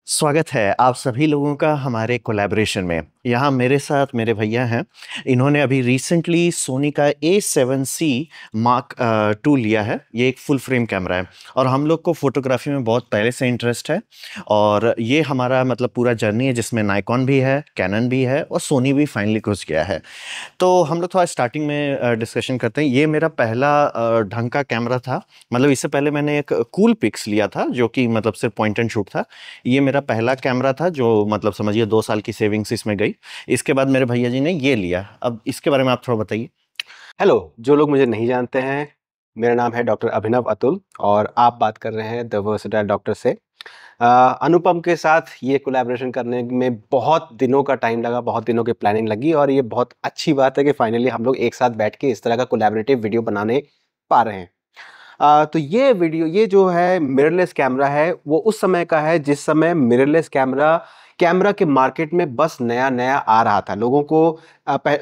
स्वागत है आप सभी लोगों का हमारे कोलैबोरेशन में। यहाँ मेरे साथ मेरे भैया हैं। इन्होंने अभी रिसेंटली सोनी का A7C मार्क 2 लिया है। ये एक फुल फ्रेम कैमरा है और हम लोग को फोटोग्राफी में बहुत पहले से इंटरेस्ट है। और ये हमारा मतलब पूरा जर्नी है जिसमें नाइकॉन भी है, कैनन भी है और सोनी भी फाइनली घुस गया है। तो हम लोग थोड़ा स्टार्टिंग में डिस्कशन करते हैं। ये मेरा पहला ढंग का कैमरा था। मतलब इससे पहले मैंने एक कूल पिक्स लिया था जो कि मतलब सिर्फ पॉइंट एंड शूट था। ये मेरा पहला कैमरा था जो मतलब समझिए 2 साल की सेविंग्स इसमें गई। इसके बाद मेरे भैया जी ने ये लिया। अब इसके बारे में आप थोड़ा बताइए। हेलो, जो लोग मुझे नहीं जानते हैं, मेरा नाम है डॉक्टर अभिनव अतुल और आप बात कर रहे हैं द वर्सेटाइल डॉक्टर से। अनुपम के साथ ये कोलैबोरेशन करने में बहुत दिनों का टाइम लगा, बहुत दिनों की प्लानिंग लगी और ये बहुत अच्छी बात है कि फाइनली हम लोग एक साथ बैठ के इस तरह का कोलैबोरेटिव वीडियो बनाने पा रहे हैं। तो ये जो है मिररलेस कैमरा है, वो उस समय का है जिस समय मिररलेस कैमरा के मार्केट में बस नया-नया आ रहा था। लोगों को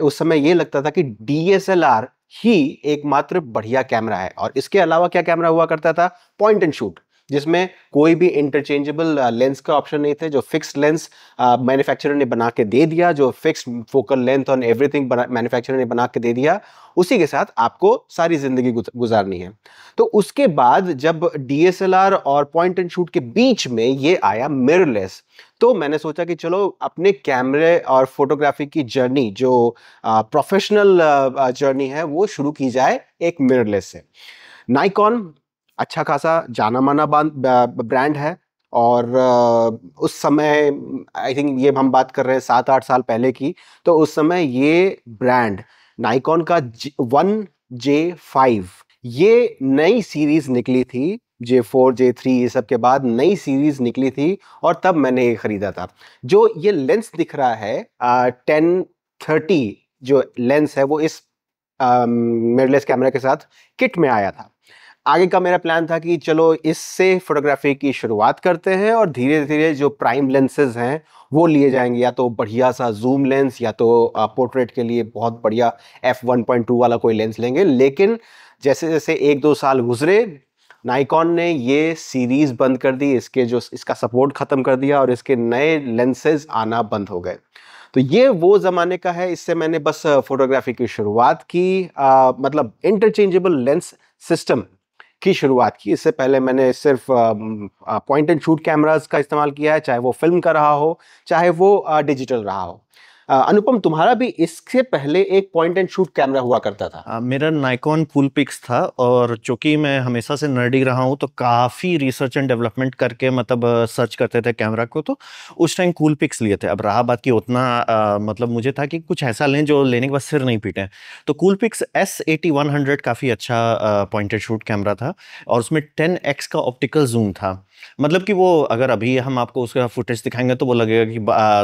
उस समय ये लगता था कि डीएसएलआर ही एकमात्र बढ़िया कैमरा है और इसके अलावा क्या कैमरा हुआ करता था? पॉइंट एंड शूट, जिसमें कोई भी इंटरचेंजेबल लेंस का ऑप्शन नहीं थे। जो फिक्स्ड लेंस मैन्युफैक्चरर ने बना के दे दिया, जो फिक्स्ड फोकल लेंथ और एवरीथिंग मैन्युफैक्चरर ने बना के दे दिया, उसी के साथ आपको सारी जिंदगी गुजारनी है। तो उसके बाद जब डीएसएलआर और पॉइंट एंड शूट के बीच में ये आया मिररलेस, तो मैंने सोचा कि चलो अपने कैमरे और फोटोग्राफी की जर्नी जो प्रोफेशनल जर्नी है वो शुरू की जाए एक मिररलेस से। नाइकॉन अच्छा खासा जाना माना ब्रांड है और उस समय आई थिंक ये हम बात कर रहे हैं 7-8 साल पहले की। तो उस समय ये ब्रांड नाइकॉन का J1J5 ये नई सीरीज निकली थी। J4 J3 ये सब के बाद नई सीरीज निकली थी और तब मैंने ये खरीदा था। जो ये लेंस दिख रहा है 1030 जो लेंस है वो इस मिररलेस कैमरा के साथ किट में आया था। आगे का मेरा प्लान था कि चलो इससे फोटोग्राफी की शुरुआत करते हैं और धीरे धीरे जो प्राइम लेंसेज हैं वो लिए जाएंगे, या तो बढ़िया सा जूम लेंस या तो पोर्ट्रेट के लिए बहुत बढ़िया f1.2 वाला कोई लेंस लेंगे। लेकिन जैसे जैसे 1-2 साल गुजरे, नाइकॉन ने ये सीरीज बंद कर दी, इसका सपोर्ट खत्म कर दिया और इसके नए लेंसेज आना बंद हो गए। तो ये वो ज़माने का है। इससे मैंने बस फोटोग्राफी की शुरुआत की, मतलब इंटरचेंजेबल लेंस सिस्टम की शुरुआत की। इससे पहले मैंने सिर्फ पॉइंट एंड शूट कैमरास का इस्तेमाल किया है, चाहे वो फिल्म का रहा हो चाहे वो डिजिटल रहा हो। अनुपम, तुम्हारा भी इससे पहले एक पॉइंट एंड शूट कैमरा हुआ करता था। मेरा नाइकॉन कूल पिक्स था और चूंकि मैं हमेशा से नर्डी रहा हूँ तो काफ़ी रिसर्च एंड डेवलपमेंट करके मतलब सर्च करते थे कैमरा को। तो उस टाइम कूल पिक्स लिए थे। अब रहा बात की उतना मतलब मुझे था कि कुछ ऐसा लें जो लेने के बाद सिर नहीं पीटे। तो कूल पिक्स S80-100 काफ़ी अच्छा पॉइंट एंड शूट कैमरा था और उसमें 10x का ऑप्टिकल जूम था। मतलब कि वो अगर अभी हम आपको उसका फुटेज दिखाएंगे तो वो लगेगा कि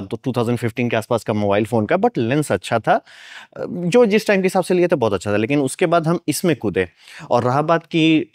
तो 2015 के आसपास का मोबाइल फ़ोन का, बट लेंस अच्छा था। जो जिस टाइम के हिसाब से लिए थे बहुत अच्छा था। लेकिन उसके बाद हम इसमें कूदे और रहा बात कि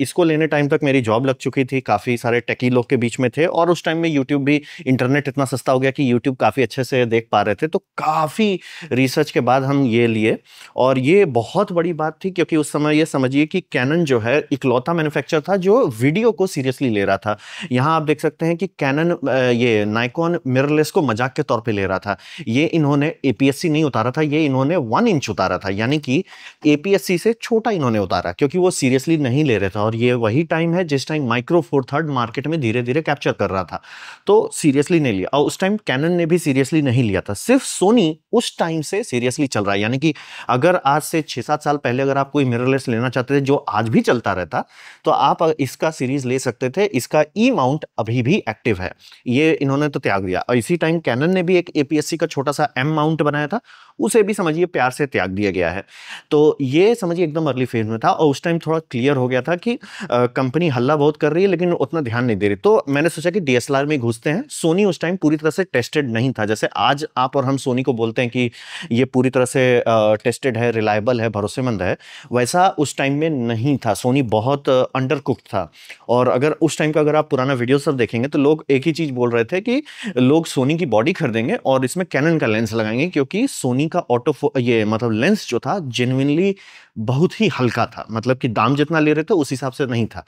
इसको लेने टाइम तक मेरी जॉब लग चुकी थी, काफ़ी सारे टेकी लोग के बीच में थे और उस टाइम में यूट्यूब भी, इंटरनेट इतना सस्ता हो गया कि यूट्यूब काफ़ी अच्छे से देख पा रहे थे। तो काफ़ी रिसर्च के बाद हम ये लिए और ये बहुत बड़ी बात थी क्योंकि उस समय ये समझिए कि कैनन जो है इकलौता मैन्युफैक्चर था जो वीडियो को सीरियसली ले रहा था। यहाँ आप देख सकते हैं कि कैनन ये नाइकॉन मिररलेस को मजाक के तौर पे ले रहा था। ये इन्होंने एपीएससी नहीं उतारा था, ये इन्होंने 1 इंच उतारा था, यानी कि एपीएससी से छोटा इन्होंने उतारा क्योंकि वो सीरियसली नहीं ले रहे थे। और ये वही टाइम है जिस time micro four third market में धीरे धीरे कैप्चर कर रहा था, तो सीरियसली नहीं लिया। और उस टाइम कैनन ने भी सीरियसली नहीं लिया था, सिर्फ सोनी उस टाइम से सीरियसली चल रहा है। यानी कि अगर आज से 6-7 साल पहले अगर आप कोई मिररलेस लेना चाहते थे जो आज भी चलता रहता, तो आप इसका सीरीज ले सकते थे। इसका ई माउंट अभी भी एक्टिव है, ये इन्होंने तो त्याग दिया। और इसी टाइम कैनन ने भी एक एपीएससी का छोटा सा एम माउंट बनाया था, उसे भी समझिए प्यार से त्याग दिया गया है। तो ये समझिए एकदम अर्ली फेज में था और उस टाइम थोड़ा क्लियर हो गया था कि कंपनी हल्ला बहुत कर रही है लेकिन उतना ध्यान नहीं दे रही। तो मैंने सोचा कि डीएसएलआर में घुसते हैं। सोनी उस टाइम पूरी तरह से टेस्टेड नहीं था। जैसे आज आप और हम सोनी को बोलते हैं कि ये पूरी तरह से टेस्टेड है, रिलायबल है, भरोसेमंद है, वैसा उस टाइम में नहीं था। सोनी बहुत अंडर कुक्ड था। और अगर उस टाइम का अगर आप पुराना वीडियो सब देखेंगे तो लोग एक ही चीज बोल रहे थे कि लोग सोनी की बॉडी खरीदेंगे और इसमें कैनन का लेंस लगाएंगे, क्योंकि सोनी का ऑटो ये मतलब लेंस जो था जेन्युइनली बहुत ही हल्का था। मतलब कि दाम जितना ले रहे थे उस हिसाब से नहीं था,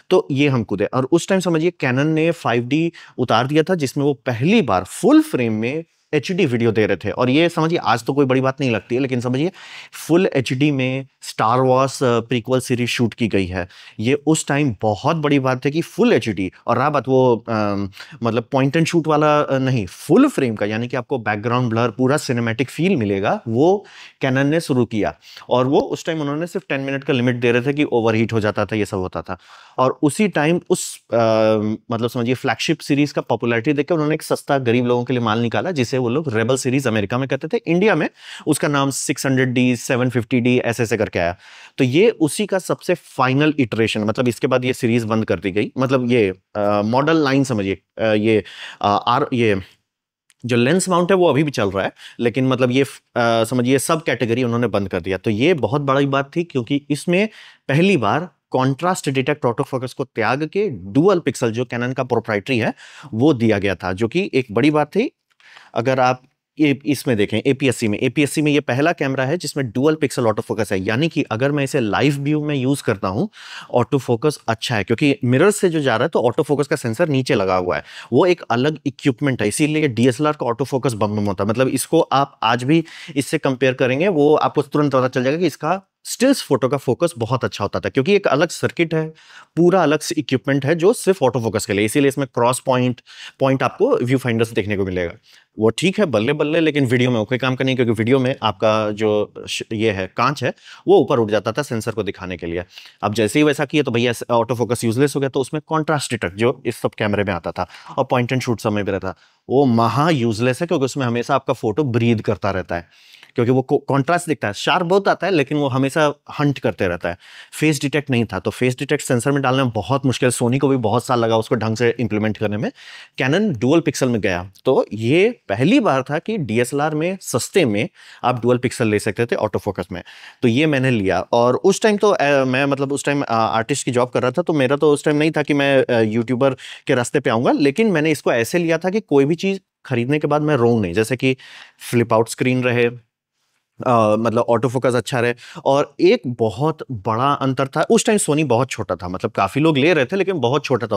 तो ये हम कूदे। और उस टाइम समझिए कैनन ने 5D उतार दिया था, जिसमें वो पहली बार फुल फ्रेम में HD वीडियो दे रहे थे। और ये समझिए आज तो कोई बड़ी बात नहीं लगती है, लेकिन समझिए फुल HD में star Wars prequel series shoot की गई है। ये उस टाइम बहुत बड़ी बात है कि फुल HD। और रहा बात वो मतलब पॉइंट एंड शूट वाला नहीं, फुल फ्रेम का, यानी कि आपको बैकग्राउंड ब्लर पूरा सिनेमैटिक फील मिलेगा, वो कैनन ने शुरू किया। और वो उस टाइम उन्होंने सिर्फ 10 मिनट का लिमिट दे रहे थे कि ओवरहीट हो जाता था, ये सब होता था। और उसी टाइम उस मतलब समझिए फ्लैगशिप सीरीज का पॉपुलैरिटी देख के उन्होंने एक सस्ता गरीब लोगों के लिए माल निकाला, जिसे वो लोग रेबल सीरीज अमेरिका में कहते थे, इंडिया में उसका नाम 600D 750D ऐसे ऐसे करके आया। तो ये उसी का सबसे फाइनल इटरेशन, मतलब इसके बाद ये सीरीज बंद कर दी गई। मतलब ये मॉडल लाइन समझिए, ये जो लेंस माउंट है वो अभी भी चल रहा है, लेकिन मतलब ये समझिए सब कैटेगरी उन्होंने बंद कर दिया। तो ये बहुत बड़ी बात थी, क्योंकि इसमें पहली बार कॉन्ट्रास्ट डिटेक्ट ऑटो फोकस को त्याग के डुअल पिक्सल, जो कैनन का प्रोप्राइटरी है, वो दिया गया था, जो कि एक बड़ी बात थी। अगर आप ये इसमें देखें एपीएससी में ये पहला कैमरा है जिसमें डुअल पिक्सल ऑटो फोकस है, यानी कि अगर मैं इसे लाइव व्यू में यूज करता हूं, ऑटो फोकस अच्छा है, क्योंकि मिरर से जो जा रहा है तो ऑटो फोकस का सेंसर नीचे लगा हुआ है, वो एक अलग इक्विपमेंट है, इसीलिए डीएसएलआर का ऑटो फोकस बम बम होता है। मतलब इसको आप आज भी इससे कंपेयर करेंगे, वो आपको तुरंत पता चल जाएगा कि इसका स्टिल्स फोटो का फोकस बहुत अच्छा होता था, क्योंकि एक अलग सर्किट है, पूरा अलग से इक्विपमेंट है जो सिर्फ ऑटो फोकस के लिए, इसीलिए इसमें क्रॉस पॉइंट आपको व्यू फाइंडर से देखने को मिलेगा। वो ठीक है बल्ले बल्ले, लेकिन वीडियो में कोई काम का नहीं, क्योंकि वीडियो में आपका जो ये है कांच है वो ऊपर उठ जाता था सेंसर को दिखाने के लिए। अब जैसे ही वैसा किया तो भैया ऑटो फोकस यूजलेस हो गया, तो उसमें कॉन्ट्रास्ट डिटेक्ट जो इस सब कैमरे में आता था और पॉइंट एंड शूट समय भी रहता, वो महा यूजलेस है, क्योंकि उसमें हमेशा आपका फोटो ब्रीद करता रहता है, क्योंकि वो कॉन्ट्रास्ट दिखता है, शार्प बहुत आता है, लेकिन वो हमेशा हंट करते रहता है। फेस डिटेक्ट नहीं था, तो फेस डिटेक्ट सेंसर में डालना बहुत मुश्किल, सोनी को भी बहुत साल लगा उसको ढंग से इंप्लीमेंट करने में। कैनन डुअल पिक्सल में गया, तो ये पहली बार था कि डीएसएलआर में सस्ते में आप डुअल पिक्सल ले सकते थे ऑटो फोकस में। तो ये मैंने लिया, और उस टाइम तो मैं मतलब उस टाइम आर्टिस्ट की जॉब कर रहा था, तो मेरा तो उस टाइम नहीं था कि मैं यूट्यूबर के रास्ते पे आऊंगा, लेकिन मैंने इसको ऐसे लिया था कि कोई भी चीज़ खरीदने के बाद मैं रोऊं नहीं, जैसे कि फ्लिप आउट स्क्रीन रहे, मतलब ऑटो फोकस अच्छा रहे। और एक बहुत बड़ा अंतर था, उस टाइम सोनी बहुत छोटा था, मतलब काफ़ी लोग ले रहे थे लेकिन बहुत छोटा था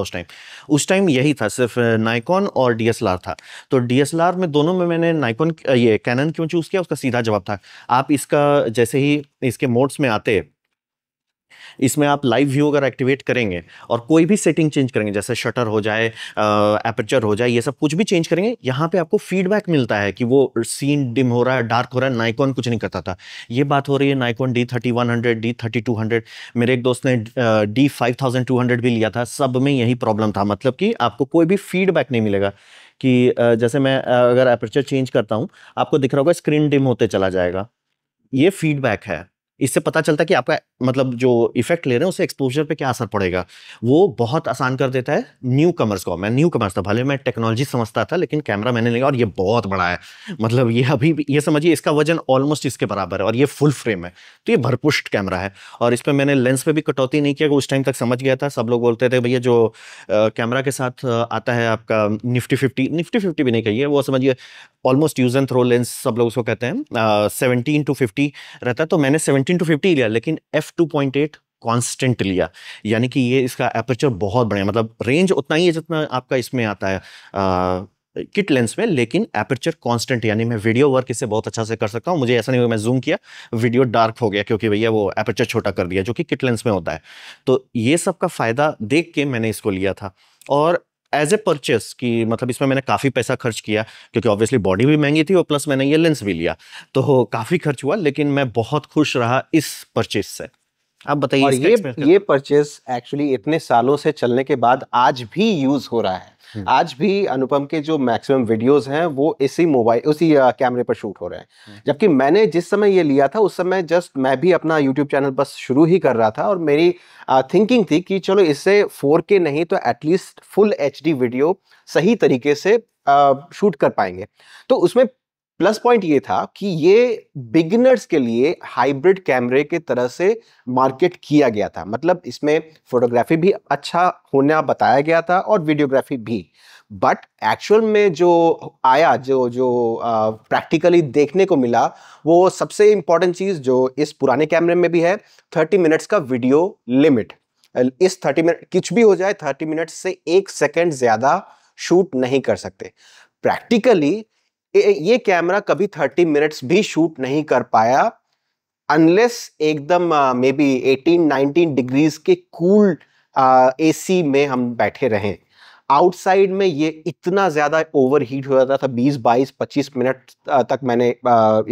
उस टाइम यही था, सिर्फ नाइकॉन और डीएसएलआर था। तो डीएसएलआर में दोनों में मैंने नाइकॉन ये कैनन क्यों चूज़ किया, उसका सीधा जवाब था, आप इसका जैसे ही इसके मोड्स में आते, इसमें आप लाइव व्यू अगर एक्टिवेट करेंगे और कोई भी सेटिंग चेंज करेंगे, जैसे शटर हो जाए, एपर्चर हो जाए, ये सब कुछ भी चेंज करेंगे, यहाँ पे आपको फीडबैक मिलता है कि वो सीन डिम हो रहा है, डार्क हो रहा है। नाइकॉन कुछ नहीं करता था। ये बात हो रही है नाइकॉन D3100, D3200, मेरे एक दोस्त ने D5200 भी लिया था, सब में यही प्रॉब्लम था, मतलब कि आपको कोई भी फीडबैक नहीं मिलेगा कि जैसे मैं अगर एपर्चर चेंज करता हूँ, आपको दिख रहा होगा स्क्रीन डिम होते चला जाएगा, ये फीडबैक है। इससे पता चलता है कि आपका मतलब जो इफेक्ट ले रहे हैं उससे एक्सपोजर पे क्या असर पड़ेगा। वो बहुत आसान कर देता है न्यू कमर्स को। मैं न्यू कमर्स था, भले मैं टेक्नोलॉजी समझता था, लेकिन कैमरा मैंने लिया और ये बहुत बड़ा है, मतलब ये अभी भी ये समझिए इसका वजन ऑलमोस्ट इसके बराबर है, और ये फुल फ्रेम है, तो ये भरपुष्ट कैमरा है। और इस पर मैंने लेंस पे भी कटौती नहीं किया, उस टाइम तक समझ गया था। सब लोग बोलते थे भैया जो कैमरा के साथ आता है आपका निफ्टी फिफ्टी भी नहीं कहिए, वो समझिए almost use and throw lens सब लोग उसको कहते हैं, 17-50 रहता है। तो मैंने 17-50 लिया, लेकिन f2.8 कांस्टेंट लिया, यानी कि ये इसका एपर्चर बहुत बढ़िया, मतलब रेंज उतना ही है जितना आपका इसमें आता है किट लेंस में, लेकिन एपर्चर कांस्टेंट, यानी मैं वीडियो वर्क इससे बहुत अच्छा से कर सकता हूं। मुझे ऐसा नहीं हुआ मैं जूम किया वीडियो डार्क हो गया, क्योंकि भैया वो एपर्चर छोटा कर दिया, जो कि किट लेंस में होता है। तो ये सब का फायदा देख के मैंने इसको लिया था। और एज ए परचेस की मतलब इसमें मैंने काफ़ी पैसा खर्च किया, क्योंकि ऑब्वियसली बॉडी भी महंगी थी और प्लस मैंने ये लेंस भी लिया, तो काफ़ी खर्च हुआ, लेकिन मैं बहुत खुश रहा इस परचेस से। आप बताइए और इसका एक्सपीरियंस ये परचेस एक्चुअली इतने सालों से चलने के बाद आज भी यूज हो रहा है। आज भी अनुपम के जो मैक्सिमम वीडियोस हैं वो इसी कैमरे पर शूट हो रहे हैं। जबकि मैंने जिस समय ये लिया था उस समय जस्ट मैं भी अपना यूट्यूब चैनल बस शुरू ही कर रहा था, और मेरी थिंकिंग थी कि चलो इससे 4K नहीं तो एटलीस्ट फुल HD वीडियो सही तरीके से शूट कर पाएंगे। तो उसमें प्लस पॉइंट ये था कि ये बिगिनर्स के लिए हाइब्रिड कैमरे के तरह से मार्केट किया गया था। मतलब इसमें फोटोग्राफी भी अच्छा होना बताया गया था और वीडियोग्राफी भी, बट एक्चुअल में जो आया, जो जो प्रैक्टिकली देखने को मिला, वो सबसे इंपॉर्टेंट चीज़ जो इस पुराने कैमरे में भी है, 30 मिनट्स का वीडियो लिमिट। इस 30 मिनट कुछ भी हो जाए 30 मिनट से 1 सेकंड ज्यादा शूट नहीं कर सकते। प्रैक्टिकली ये कैमरा कभी 30 मिनट्स भी शूट नहीं कर पाया अनलेस एकदम मे बी 18-19 डिग्रीज के कूल एसी में हम बैठे रहें। आउटसाइड में ये इतना ज्यादा ओवर हीट हो जाता था, 20-22-25 मिनट तक मैंने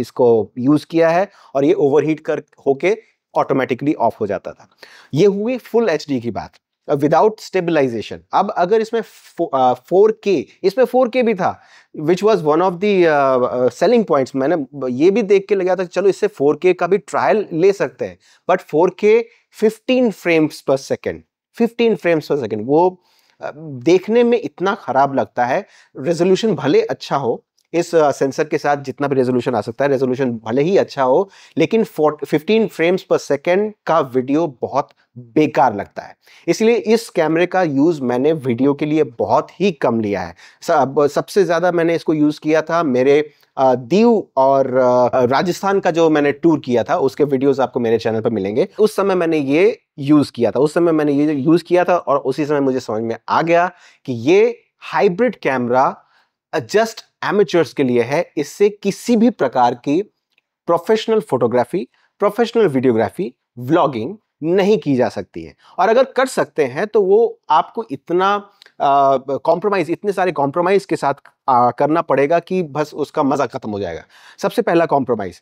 इसको यूज किया है और ये ओवर हीट कर होके ऑटोमेटिकली ऑफ हो जाता था। ये हुई फुल एचडी की बात विदाउट स्टेबलाइजेशन। अब अगर इसमें 4K, इसमें 4K भी था which was one of the selling points. मैंने ये भी देख के लगा था चलो इससे 4K का भी ट्रायल ले सकते हैं, बट 4K 15 फ्रेम्स पर सेकेंड, 15 फ्रेम्स पर सेकेंड वो देखने में इतना खराब लगता है। रेजोल्यूशन भले अच्छा हो, इस सेंसर के साथ जितना भी रेजोल्यूशन आ सकता है, रेजोल्यूशन भले ही अच्छा हो, लेकिन 15 फ्रेम्स पर सेकेंड का वीडियो बहुत बेकार लगता है। इसलिए इस कैमरे का यूज मैंने वीडियो के लिए बहुत ही कम लिया है। सबसे ज्यादा मैंने इसको यूज किया था मेरे दीव और राजस्थान का जो मैंने टूर किया था, उसके वीडियोस आपको मेरे चैनल पर मिलेंगे। उस समय मैंने ये यूज किया था और उसी समय मुझे समझ में आ गया कि ये हाइब्रिड कैमरा जस्ट एमेचर्स के लिए है। इससे किसी भी प्रकार की professional photography, professional videography, vlogging नहीं की जा सकती है। और अगर कर सकते हैं तो वो आपको इतना कॉम्प्रोमाइज, इतने सारे कॉम्प्रोमाइज के साथ करना पड़ेगा कि बस उसका मजा खत्म हो जाएगा। सबसे पहला कॉम्प्रोमाइज,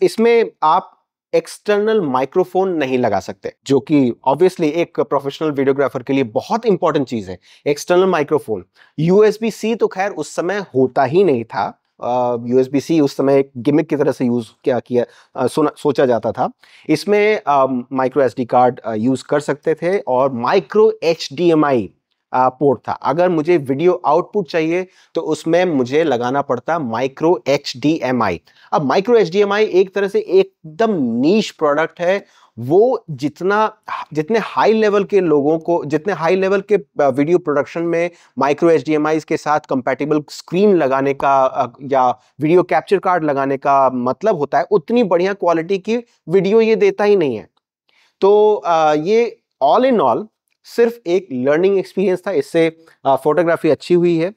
इसमें आप एक्सटर्नल माइक्रोफोन नहीं लगा सकते, जो कि ऑब्वियसली एक प्रोफेशनल वीडियोग्राफर के लिए बहुत इंपॉर्टेंट चीज है। एक्सटर्नल माइक्रोफोन, USB-C तो खैर उस समय होता ही नहीं था। USB-C उस समय एक गिमिक की तरह से यूज किया सोचा जाता था। इसमें माइक्रो SD कार्ड यूज कर सकते थे और माइक्रो HDMI पोर्ट था। अगर मुझे वीडियो आउटपुट चाहिए तो उसमें मुझे लगाना पड़ता माइक्रो HDMI। अब माइक्रो HDMI एक तरह से एकदम नीश प्रोडक्ट है। वो जितने हाई लेवल के लोगों को, जितने हाई लेवल के वीडियो प्रोडक्शन में माइक्रो HDMI के साथ कंपैटिबल स्क्रीन लगाने का या वीडियो कैप्चर कार्ड लगाने का मतलब होता है, उतनी बढ़िया क्वालिटी की वीडियो ये देता ही नहीं है। तो ये ऑल इन ऑल सिर्फ एक लर्निंग एक्सपीरियंस था। इससे फोटोग्राफी अच्छी हुई है।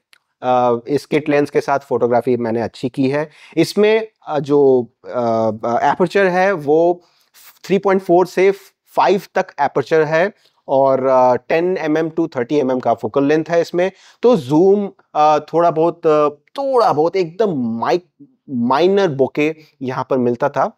इस किट लेंस के साथ फोटोग्राफी मैंने अच्छी की है। इसमें जो एपर्चर है वो 3.4 से 5 तक एपर्चर है और 10 mm to 30 mm का फोकल लेंथ है इसमें। तो जूम थोड़ा बहुत एकदम माइनर बोके यहाँ पर मिलता था।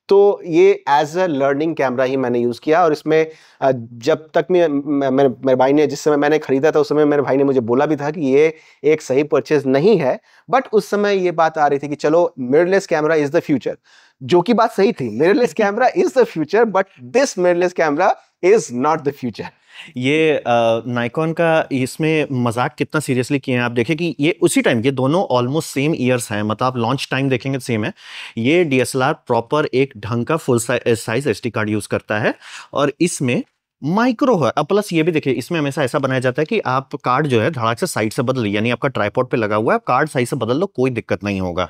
तो ये एज अ लर्निंग कैमरा ही मैंने यूज किया। और इसमें जब तक मेरे भाई ने, जिस समय मैंने खरीदा था उस समय मेरे भाई ने मुझे बोला भी था कि ये एक सही परचेज नहीं है, बट उस समय ये बात आ रही थी कि चलो mirrorless camera is the future, जो कि बात सही थी। Mirrorless camera is the future, but this mirrorless camera is not the future. ये नाइकॉन का इसमें मजाक कितना सीरियसली किए हैं आप देखिए कि ये उसी टाइम, ये दोनों ऑलमोस्ट सेम ईयर्स हैं, मतलब आप लॉन्च टाइम देखेंगे सेम है। ये DSLR प्रॉपर एक ढंग का full size SD card use करता है और इसमें माइक्रो है। अब प्लस ये भी देखिए, इसमें हमेशा ऐसा बनाया जाता है कि आप कार्ड जो है धड़ाक से साइड से बदल, यानी आपका ट्राइपॉड पे लगा हुआ है, आप कार्ड साइड से बदल लो, कोई दिक्कत नहीं होगा।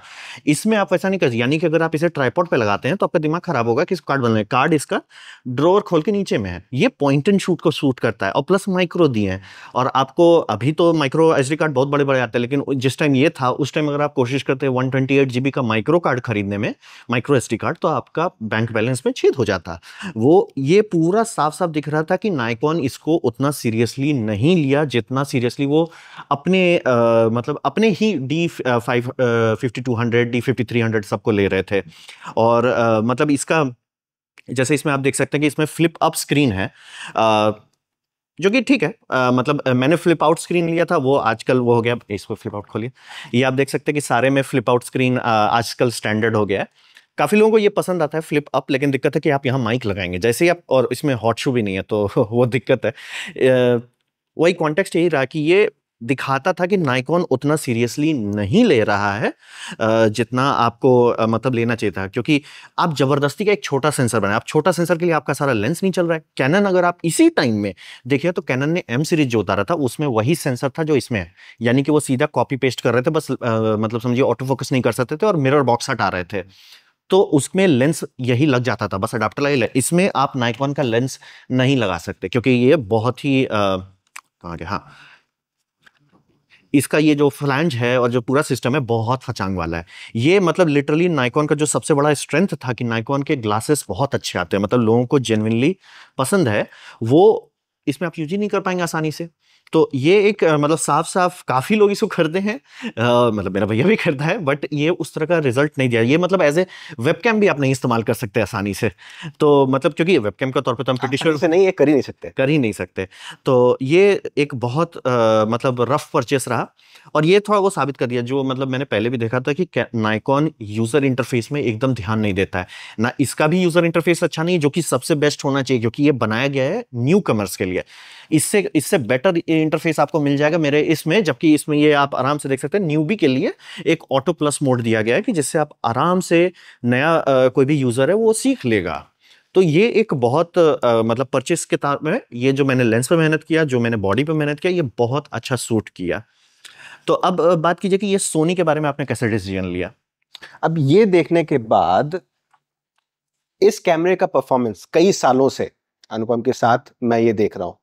इसमें आप ऐसा नहीं कर, यानी कि अगर आप इसे ट्राइपॉड पे लगाते हैं तो आपका दिमाग खराब होगा कि कार्ड बदलने, कार्ड इसका ड्रॉअर खोल के नीचे में है। ये पॉइंट एंड शूट को शूट करता है और प्लस माइक्रो दिए हैं। और आपको अभी तो माइक्रो SD कार्ड बहुत बड़े बड़े आते हैं, लेकिन जिस टाइम ये था उस टाइम अगर आप कोशिश करते हैं 128 GB का माइक्रो कार्ड खरीदने में, माइक्रो SD कार्ड, तो आपका बैंक बैलेंस में छेद हो जाता। वो ये पूरा साफ साफ दिख रहा था कि नाइकॉन इसको उतना सीरियसली नहीं लिया जितना सीरियसली वो अपने मतलब अपने ही D5200 D5300 सबको ले रहे थे। और मतलब इसका जैसे इसमें आप देख सकते हैं कि इसमें फ्लिप अप स्क्रीन है, जो कि ठीक है। मतलब मैंने फ्लिप आउट स्क्रीन लिया था, वो आजकल वो हो गया। इसको फ्लिप आउट खोलिए, ये आप देख सकते हैं कि सारे में फ्लिप आउट स्क्रीन आजकल स्टैंडर्ड हो गया है। काफी लोगों को ये पसंद आता है फ्लिप अप, लेकिन दिक्कत है कि आप यहाँ माइक लगाएंगे जैसे ही आप, और इसमें हॉट शू भी नहीं है तो वो दिक्कत है। वही कॉन्टेक्स्ट यही रहा कि ये दिखाता था कि नाइकॉन उतना सीरियसली नहीं ले रहा है जितना आपको मतलब लेना चाहिए था, क्योंकि आप जबरदस्ती का एक छोटा सेंसर बनाए। आप छोटा सेंसर के लिए आपका सारा लेंस नहीं चल रहा है। कैनन, अगर आप इसी टाइम में देखिए तो कैनन ने M सीरीज जो उतारा था उसमें वही सेंसर था जो इसमें है, यानी कि वो सीधा कॉपी पेस्ट कर रहे थे बस, मतलब समझिए ऑटो फोकस नहीं कर सकते थे और मिरर बॉक्स हटा रहे थे। तो उसमें लेंस यही लग जाता था, बस अडाप्टर लगा। इसमें आप नाइकॉन का लेंस नहीं लगा सकते क्योंकि ये बहुत ही कहाँ गया, हाँ, इसका ये जो फ्लैंज है और जो पूरा सिस्टम है बहुत फचांग वाला है। ये मतलब लिटरली नाइकॉन का जो सबसे बड़ा स्ट्रेंथ था कि नाइकॉन के ग्लासेस बहुत अच्छे आते हैं, मतलब लोगों को जेन्युइनली पसंद है, वो इसमें आप यूज ही नहीं कर पाएंगे आसानी से। तो ये एक मतलब साफ साफ काफी लोग इसको खरीदे हैं, मतलब मेरा भैया भी खरीदा है, बट ये उस तरह का रिजल्ट नहीं दिया। ये मतलब एज ए वेबकैम भी आप नहीं इस्तेमाल कर सकते आसानी से। तो मतलब क्योंकि वेबकैम का तौर पे तो हम pretty sure से नहीं, ये कर ही नहीं सकते। कर ही नहीं सकते। तो ये एक बहुत मतलब रफ परचेस रहा, और ये थोड़ा वो साबित कर दिया जो मतलब मैंने पहले भी देखा था कि नाइकॉन यूजर इंटरफेस में एकदम ध्यान नहीं देता है ना। इसका भी यूजर इंटरफेस अच्छा नहीं, जो कि सबसे बेस्ट होना चाहिए क्योंकि ये बनाया गया है न्यू कमर्स के लिए। इससे इससे बेटर इंटरफेस आपको मिल जाएगा मेरे इसमें, जबकि इसमें ये आप आराम से देख सकते हैं न्यूबी के लिए एक ऑटो प्लस मोड दिया गया है कि जिससे आप आराम से नया कोई भी यूजर है वो सीख लेगा। तो ये एक बहुत मतलब परचेस के तार में ये जो मैंने लेंस पे मेहनत किया, जो मैंने बॉडी पे मेहनत किया, ये बहुत अच्छा सूट किया। तो अब बात कीजिए कि ये सोनी के बारे में आपने कैसे डिसीजन लिया? अब ये देखने के बाद इस कैमरे का परफॉर्मेंस कई सालों से अनुपम के साथ मैं ये देख रहा हूँ,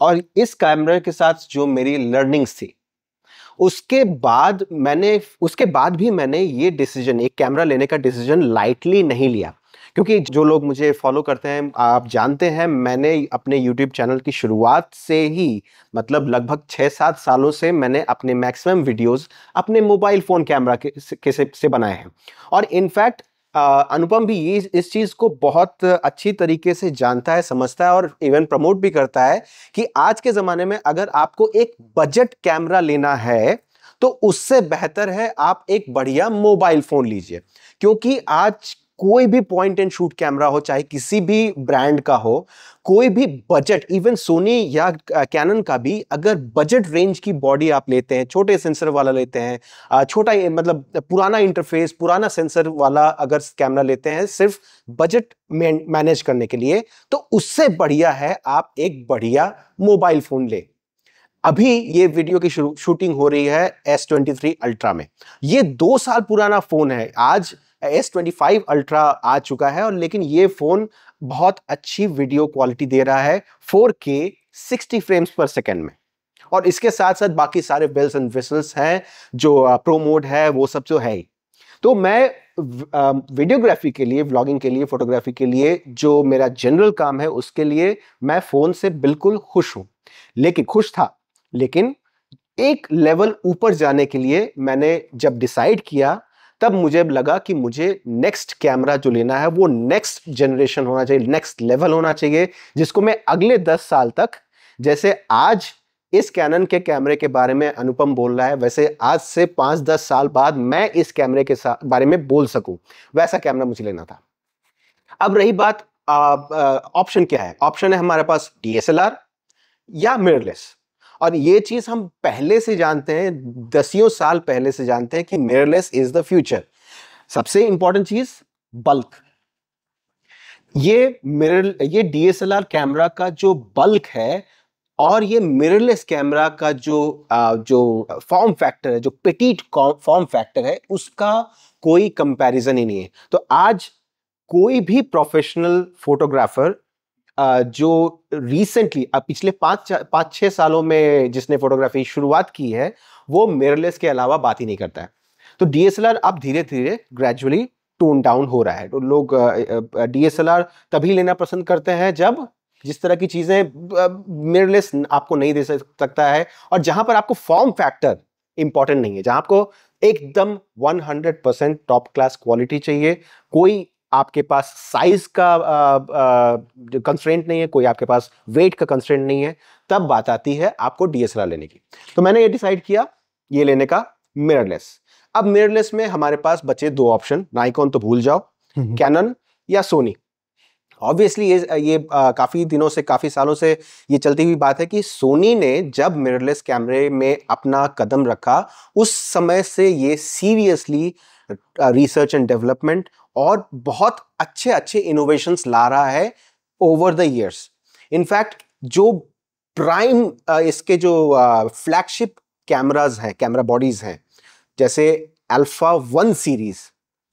और इस कैमरे के साथ जो मेरी लर्निंग्स थी, उसके बाद भी मैंने ये डिसीजन, एक कैमरा लेने का डिसीजन लाइटली नहीं लिया। क्योंकि जो लोग मुझे फॉलो करते हैं, आप जानते हैं, मैंने अपने यूट्यूब चैनल की शुरुआत से ही, मतलब लगभग 6-7 सालों से मैंने अपने मैक्सिमम वीडियोस अपने मोबाइल फ़ोन कैमरा से बनाए हैं। और इनफैक्ट अनुपम भी ये इस चीज़ को बहुत अच्छी तरीके से जानता है, समझता है, और इवन प्रमोट भी करता है कि आज के ज़माने में अगर आपको एक बजट कैमरा लेना है तो उससे बेहतर है आप एक बढ़िया मोबाइल फ़ोन लीजिए। क्योंकि आज कोई भी पॉइंट एंड शूट कैमरा हो, चाहे किसी भी ब्रांड का हो, कोई भी बजट, इवन सोनी या कैनन का भी, अगर बजट रेंज की बॉडी आप लेते हैं, छोटे सेंसर वाला लेते हैं, छोटा मतलब पुराना इंटरफेस, पुराना सेंसर वाला अगर कैमरा लेते हैं सिर्फ बजट मैनेज करने के लिए, तो उससे बढ़िया है आप एक बढ़िया मोबाइल फोन ले। अभी ये वीडियो की शूटिंग हो रही है S23 अल्ट्रा में। ये 2 साल पुराना फोन है, आज S25 अल्ट्रा आ चुका है, और लेकिन ये फोन बहुत अच्छी वीडियो क्वालिटी दे रहा है 4K 60 फ्रेम्स पर सेकेंड में। और इसके साथ साथ बाकी सारे बेल्स एंड विसल्स हैं, जो प्रो मोड है, वो सब जो है ही। तो मैं वीडियोग्राफी के लिए, व्लॉगिंग के लिए, फोटोग्राफी के लिए, जो मेरा जनरल काम है, उसके लिए मैं फोन से बिल्कुल खुश हूं। लेकिन खुश था, लेकिन एक लेवल ऊपर जाने के लिए मैंने जब डिसाइड किया, तब मुझे लगा कि मुझे नेक्स्ट कैमरा जो लेना है वो नेक्स्ट जनरेशन होना चाहिए, नेक्स्ट लेवल होना चाहिए, जिसको मैं अगले 10 साल तक, जैसे आज इस कैनन के कैमरे के बारे में अनुपम बोल रहा है, वैसे आज से 5-10 साल बाद मैं इस कैमरे के बारे में बोल सकूं, वैसा कैमरा मुझे लेना था। अब रही बात ऑप्शन क्या है, ऑप्शन है हमारे पास DSLR या मिररलेस। और ये चीज हम पहले से जानते हैं, दसियों साल पहले से जानते हैं कि मिररलेस इज द फ्यूचर। सबसे इंपॉर्टेंट चीज, बल्क। ये DSLR कैमरा का जो बल्क है और ये मिररलेस कैमरा का जो फॉर्म फैक्टर है, जो पेटीट फॉर्म फैक्टर है, उसका कोई कंपैरिजन ही नहीं है। तो आज कोई भी प्रोफेशनल फोटोग्राफर जो रिसेंटली पिछले 5-6 सालों में जिसने फोटोग्राफी शुरुआत की है, वो मिररलेस के अलावा बात ही नहीं करता है। तो DSLR अब धीरे धीरे ग्रेजुअली टोन डाउन हो रहा है। तो लोग DSLR तभी लेना पसंद करते हैं जब जिस तरह की चीजें मिररलेस आपको नहीं दे सकता है, और जहां पर आपको फॉर्म फैक्टर इंपॉर्टेंट नहीं है, जहां आपको एकदम 100% टॉप क्लास क्वालिटी चाहिए, कोई आपके पास साइज का कंस्ट्रेंट नहीं है, कोई आपके पास वेट का कंस्ट्रेंट नहीं है, तब बात आती है आपको DSLR लेने की। तो मैंने ये डिसाइड किया ये लेने का, मिररलेस। अब मिररलेस में हमारे पास बचे 2 ऑप्शन, नाइकॉन तो भूल जाओ, कैनन या सोनी। ऑब्वियसली ये काफी दिनों से, काफी सालों से ये चलती हुई बात है कि सोनी ने जब मिररलेस कैमरे में अपना कदम रखा, उस समय से ये सीरियसली रिसर्च एंड डेवलपमेंट और बहुत अच्छे अच्छे इनोवेशंस ला रहा है ओवर द इयर्स। इनफैक्ट जो प्राइम इसके जो फ्लैगशिप कैमराज हैं, कैमरा बॉडीज हैं, जैसे अल्फा 1 सीरीज,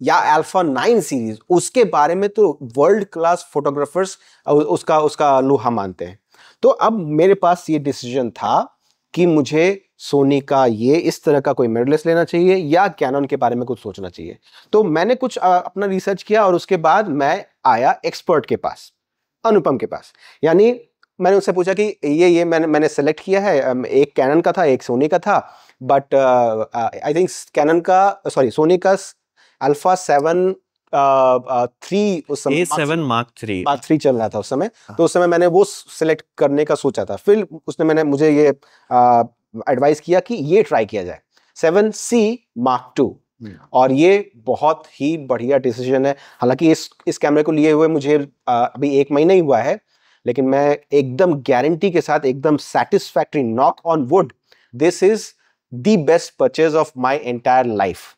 या अल्फा 9 सीरीज, उसके बारे में तो वर्ल्ड क्लास फोटोग्राफर्स उसका उसका लोहा मानते हैं। तो अब मेरे पास ये डिसीजन था कि मुझे सोनी का ये इस तरह का कोई मिररलेस लेना चाहिए या कैनन के बारे में कुछ सोचना चाहिए। तो मैंने कुछ अपना रिसर्च किया और उसके बाद मैं आया एक्सपर्ट के पास, अनुपम के पास। यानी मैंने उससे पूछा कि ये मैंने सेलेक्ट किया है, एक कैनन का था, एक सोनी का था, बट आई थिंक कैनन का, सॉरी, सोनी का अल्फा 7 3 उस समय A7 Mark 3 चल रहा था उस समय। तो उस समय मैंने वो सिलेक्ट करने का सोचा था। फिर उसने मुझे ये एडवाइस किया कि ये ट्राई किया जाए, 7C Mark 2। और ये बहुत ही बढ़िया डिसीजन है। हालांकि इस कैमरे को लिए हुए मुझे अभी 1 महीना ही हुआ है, लेकिन मैं एकदम गारंटी के साथ, एकदम satisfactory, knock on would, this is the best purchase of my entire life.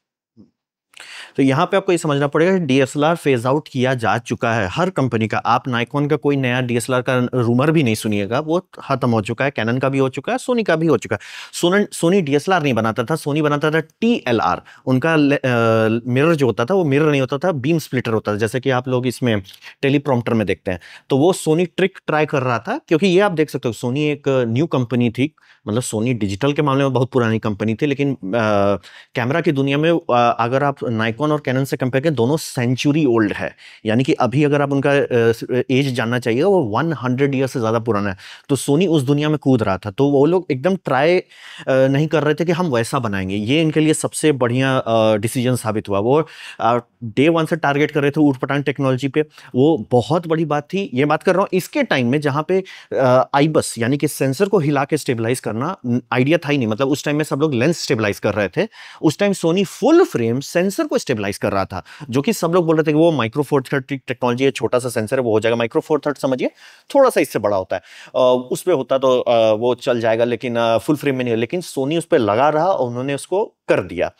तो यहाँ पे आपको ये समझना पड़ेगा कि डीएसएलआर फेज आउट किया जा चुका है हर कंपनी का। आप नाइकॉन का कोई नया डीएसएलआर का रूमर भी नहीं सुनिएगा, वो खत्म हो चुका है। कैनन का भी हो चुका है, सोनी का भी हो चुका है। सोनी डीएसएलआर नहीं बनाता था, सोनी बनाता था टीएलआर। उनका मिरर जो होता था वो मिरर नहीं होता था, बीम स्प्लिटर होता था, जैसे कि आप लोग इसमें टेलीप्रॉम्प्टर में देखते हैं। तो वो सोनी ट्रिक ट्राई कर रहा था, क्योंकि ये आप देख सकते हो सोनी एक न्यू कंपनी थी। मतलब सोनी डिजिटल के मामले में बहुत पुरानी कंपनी थी, लेकिन कैमरा की दुनिया में अगर आप नाइकॉन और कैनन से कंपेयर करें, दोनों सेंचुरी ओल्ड है। यानी कि अभी अगर आप उनका एज जानना चाहिए, वो 100 ईयर से ज़्यादा पुराना है। तो सोनी उस दुनिया में कूद रहा था, तो वो लोग एकदम ट्राई नहीं कर रहे थे कि हम वैसा बनाएंगे। ये इनके लिए सबसे बढ़िया डिसीजन साबित हुआ। वो डे 1 से टारगेट कर रहे थे ऊटपटांग टेक्नोलॉजी पे, वो बहुत बड़ी बात थी। ये बात कर रहा हूँ इसके टाइम में जहाँ पे आईबस यानी कि सेंसर को हिला के स्टेबलाइज करना आइडिया था ही नहीं। मतलब उस टाइम में सब लोग लेंस स्टेबलाइज कर रहे थे, उस time Sony full frame sensor को स्टेबलाइज कर रहा था, जो कि सब लोग बोल रहे थे कि वो माइक्रो फोर थर्टी टेक्नोलॉजी है, छोटा सा सेंसर है, वो हो जाएगा। माइक्रो फोर थर्टी समझिए, थोड़ा सा इससे बड़ा होता है, उस पर होता तो वो चल जाएगा, लेकिन फुल फ्रेम में नहीं। लेकिन सोनी उस पर लगा रहा और उन्होंने उसको कर दिया।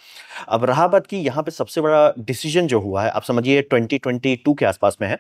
अब रहा बात कि यहाँ पे सबसे बड़ा डिसीजन जो हुआ है, आप समझिए 2022 के आसपास में है।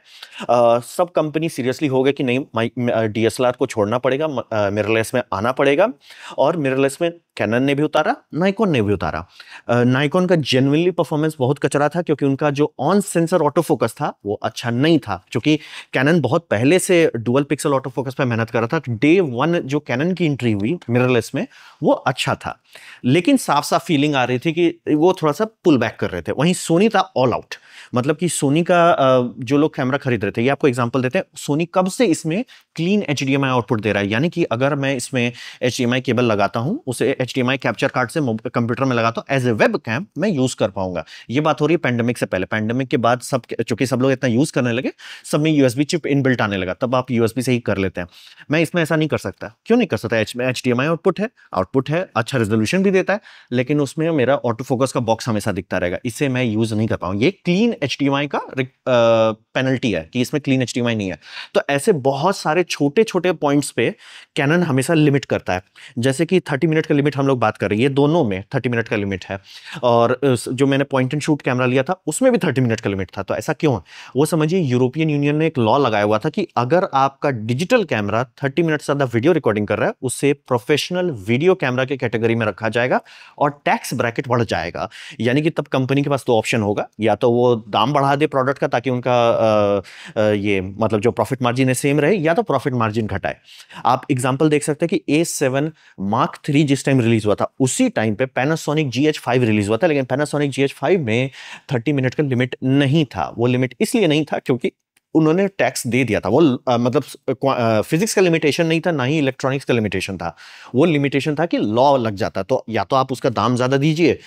सब कंपनी सीरियसली हो गए कि नहीं, डीएसएलआर को छोड़ना पड़ेगा, मिररलेस में आना पड़ेगा। और मिररलेस में कैनन ने भी उतारा, नाइकॉन ने भी उतारा। नाइकॉन का जेन्युइनली परफॉर्मेंस बहुत कचरा था, क्योंकि उनका जो ऑन सेंसर ऑटो फोकस था वो अच्छा नहीं था, क्योंकि कैनन बहुत पहले से डुअल पिक्सल ऑटो फोकस पे मेहनत कर रहा था। डे 1 जो कैनन की एंट्री हुई मिररलेस में, वो अच्छा था, लेकिन साफ साफ फीलिंग आ रही थी कि वो थोड़ा सा पुल बैक कर रहे थे। वहीं सोनी था ऑल आउट। मतलब कि सोनी का जो लोग कैमरा खरीद रहे थे, ये आपको एग्जांपल देते हैं, सोनी कब से इसमें क्लीन एचडीएमआई आउटपुट दे रहा है। यानी कि अगर मैं इसमें एचडीएमआई केबल लगाता हूं, उसे एचडीएमआई कैप्चर कार्ड से कंप्यूटर में लगाता हूं, एज ए वेब कैम मैं यूज कर पाऊंगा। ये बात हो रही है पेंडेमिक से पहले। पेंडेमिक के बाद सब, चूंकि सब लोग इतना यूज करने लगे, सब में यूएसबी चिप इनबिल्ट आने लगा, तब आप यूएसबी से ही कर लेते हैं। मैं इसमें ऐसा नहीं कर सकता। क्यों नहीं कर सकता? एचडीएमआई आउटपुट है, अच्छा रेजोल्यूशन भी देता है, लेकिन उसमें मेरा ऑटो फोकस का बॉक्स हमेशा दिखता रहेगा, इसे मैं यूज नहीं कर पाऊंगा। ये क्लीन एचडीएमआई का पेनल्टी है कि इसमें क्लीन एचडीएमआई नहीं है। तो ऐसे बहुत सारे छोटे छोटे पॉइंट्स पे कैनन हमेशा लिमिट करता है। जैसे कि 30 मिनट का लिमिट हम लोग बात कर रहे हैं, ये दोनों में 30 मिनट का लिमिट है, और जो मैंने पॉइंट एंड शूट कैमरा लिया था उसमें भी 30 मिनट का लिमिट था। तो ऐसा क्यों है? वो समझिए, यूरोपियन यूनियन ने एक लॉ लगाया हुआ था कि अगर आपका डिजिटल कैमरा 30 मिनट से ज्यादा वीडियो रिकॉर्डिंग कर रहा है, उसे प्रोफेशनल वीडियो कैमरा के कैटेगरी में रखा जाएगा और टैक्स ब्रैकेट बढ़ जाएगा। यानी कि तब कंपनी के पास दो ऑप्शन होगा, या तो वो दाम बढ़ा दे प्रोडक्ट का ताकि उनका ये मतलब जो प्रॉफिट मार्जिन है सेम रहे, या तो प्रॉफिट मार्जिन घटाए। आप एग्जांपल देख सकते हैं कि A7 Mark 3 जिस टाइम रिलीज हुआ था, उसी टाइम पे पैनासोनिक GH5 रिलीज हुआ था, लेकिन पैनासोनिक GH5 में 30 मिनट का लिमिट नहीं था। वो लिमिट इसलिए नहीं था क्योंकि उन्होंने टैक्स दे दिया था। वो मतलब फिजिक्स का लिमिटेशन नहीं था, ना ही इलेक्ट्रॉनिक्स का लिमिटेशन था। वो लिमिटेशन था कि लॉ लग जाता, तो या तो आप उसका दाम ज्यादा दीजिए,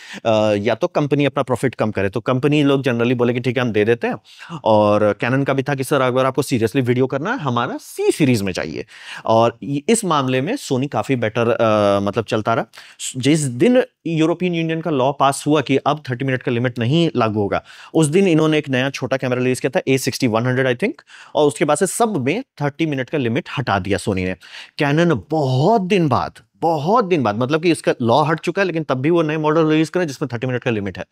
या तो कंपनी अपना प्रॉफिट कम करे। तो कंपनी लोग जनरली बोले कि ठीक है हम दे देते हैं। और कैनन का भी था कि सर अगर आपको सीरियसली वीडियो करना है, हमारा C सीरीज में चाहिए। और इस मामले में सोनी काफी बेटर मतलब चलता रहा। जिस दिन यूरोपियन यूनियन का लॉ पास हुआ कि अब 30 मिनट का लिमिट नहीं लागू होगा, उस दिन इन्होंने एक नया छोटा कैमरा रिलीज किया था, A60-100 आई थिंक, और उसके बाद से सब में 30 मिनट का लिमिट हटा दिया सोनी ने। कैनन बहुत दिन बाद, मतलब कि इसका लॉ हट चुका है, लेकिन तब भी वो नए मॉडल रिलीज करें जिसमें 30 मिनट का लिमिट है।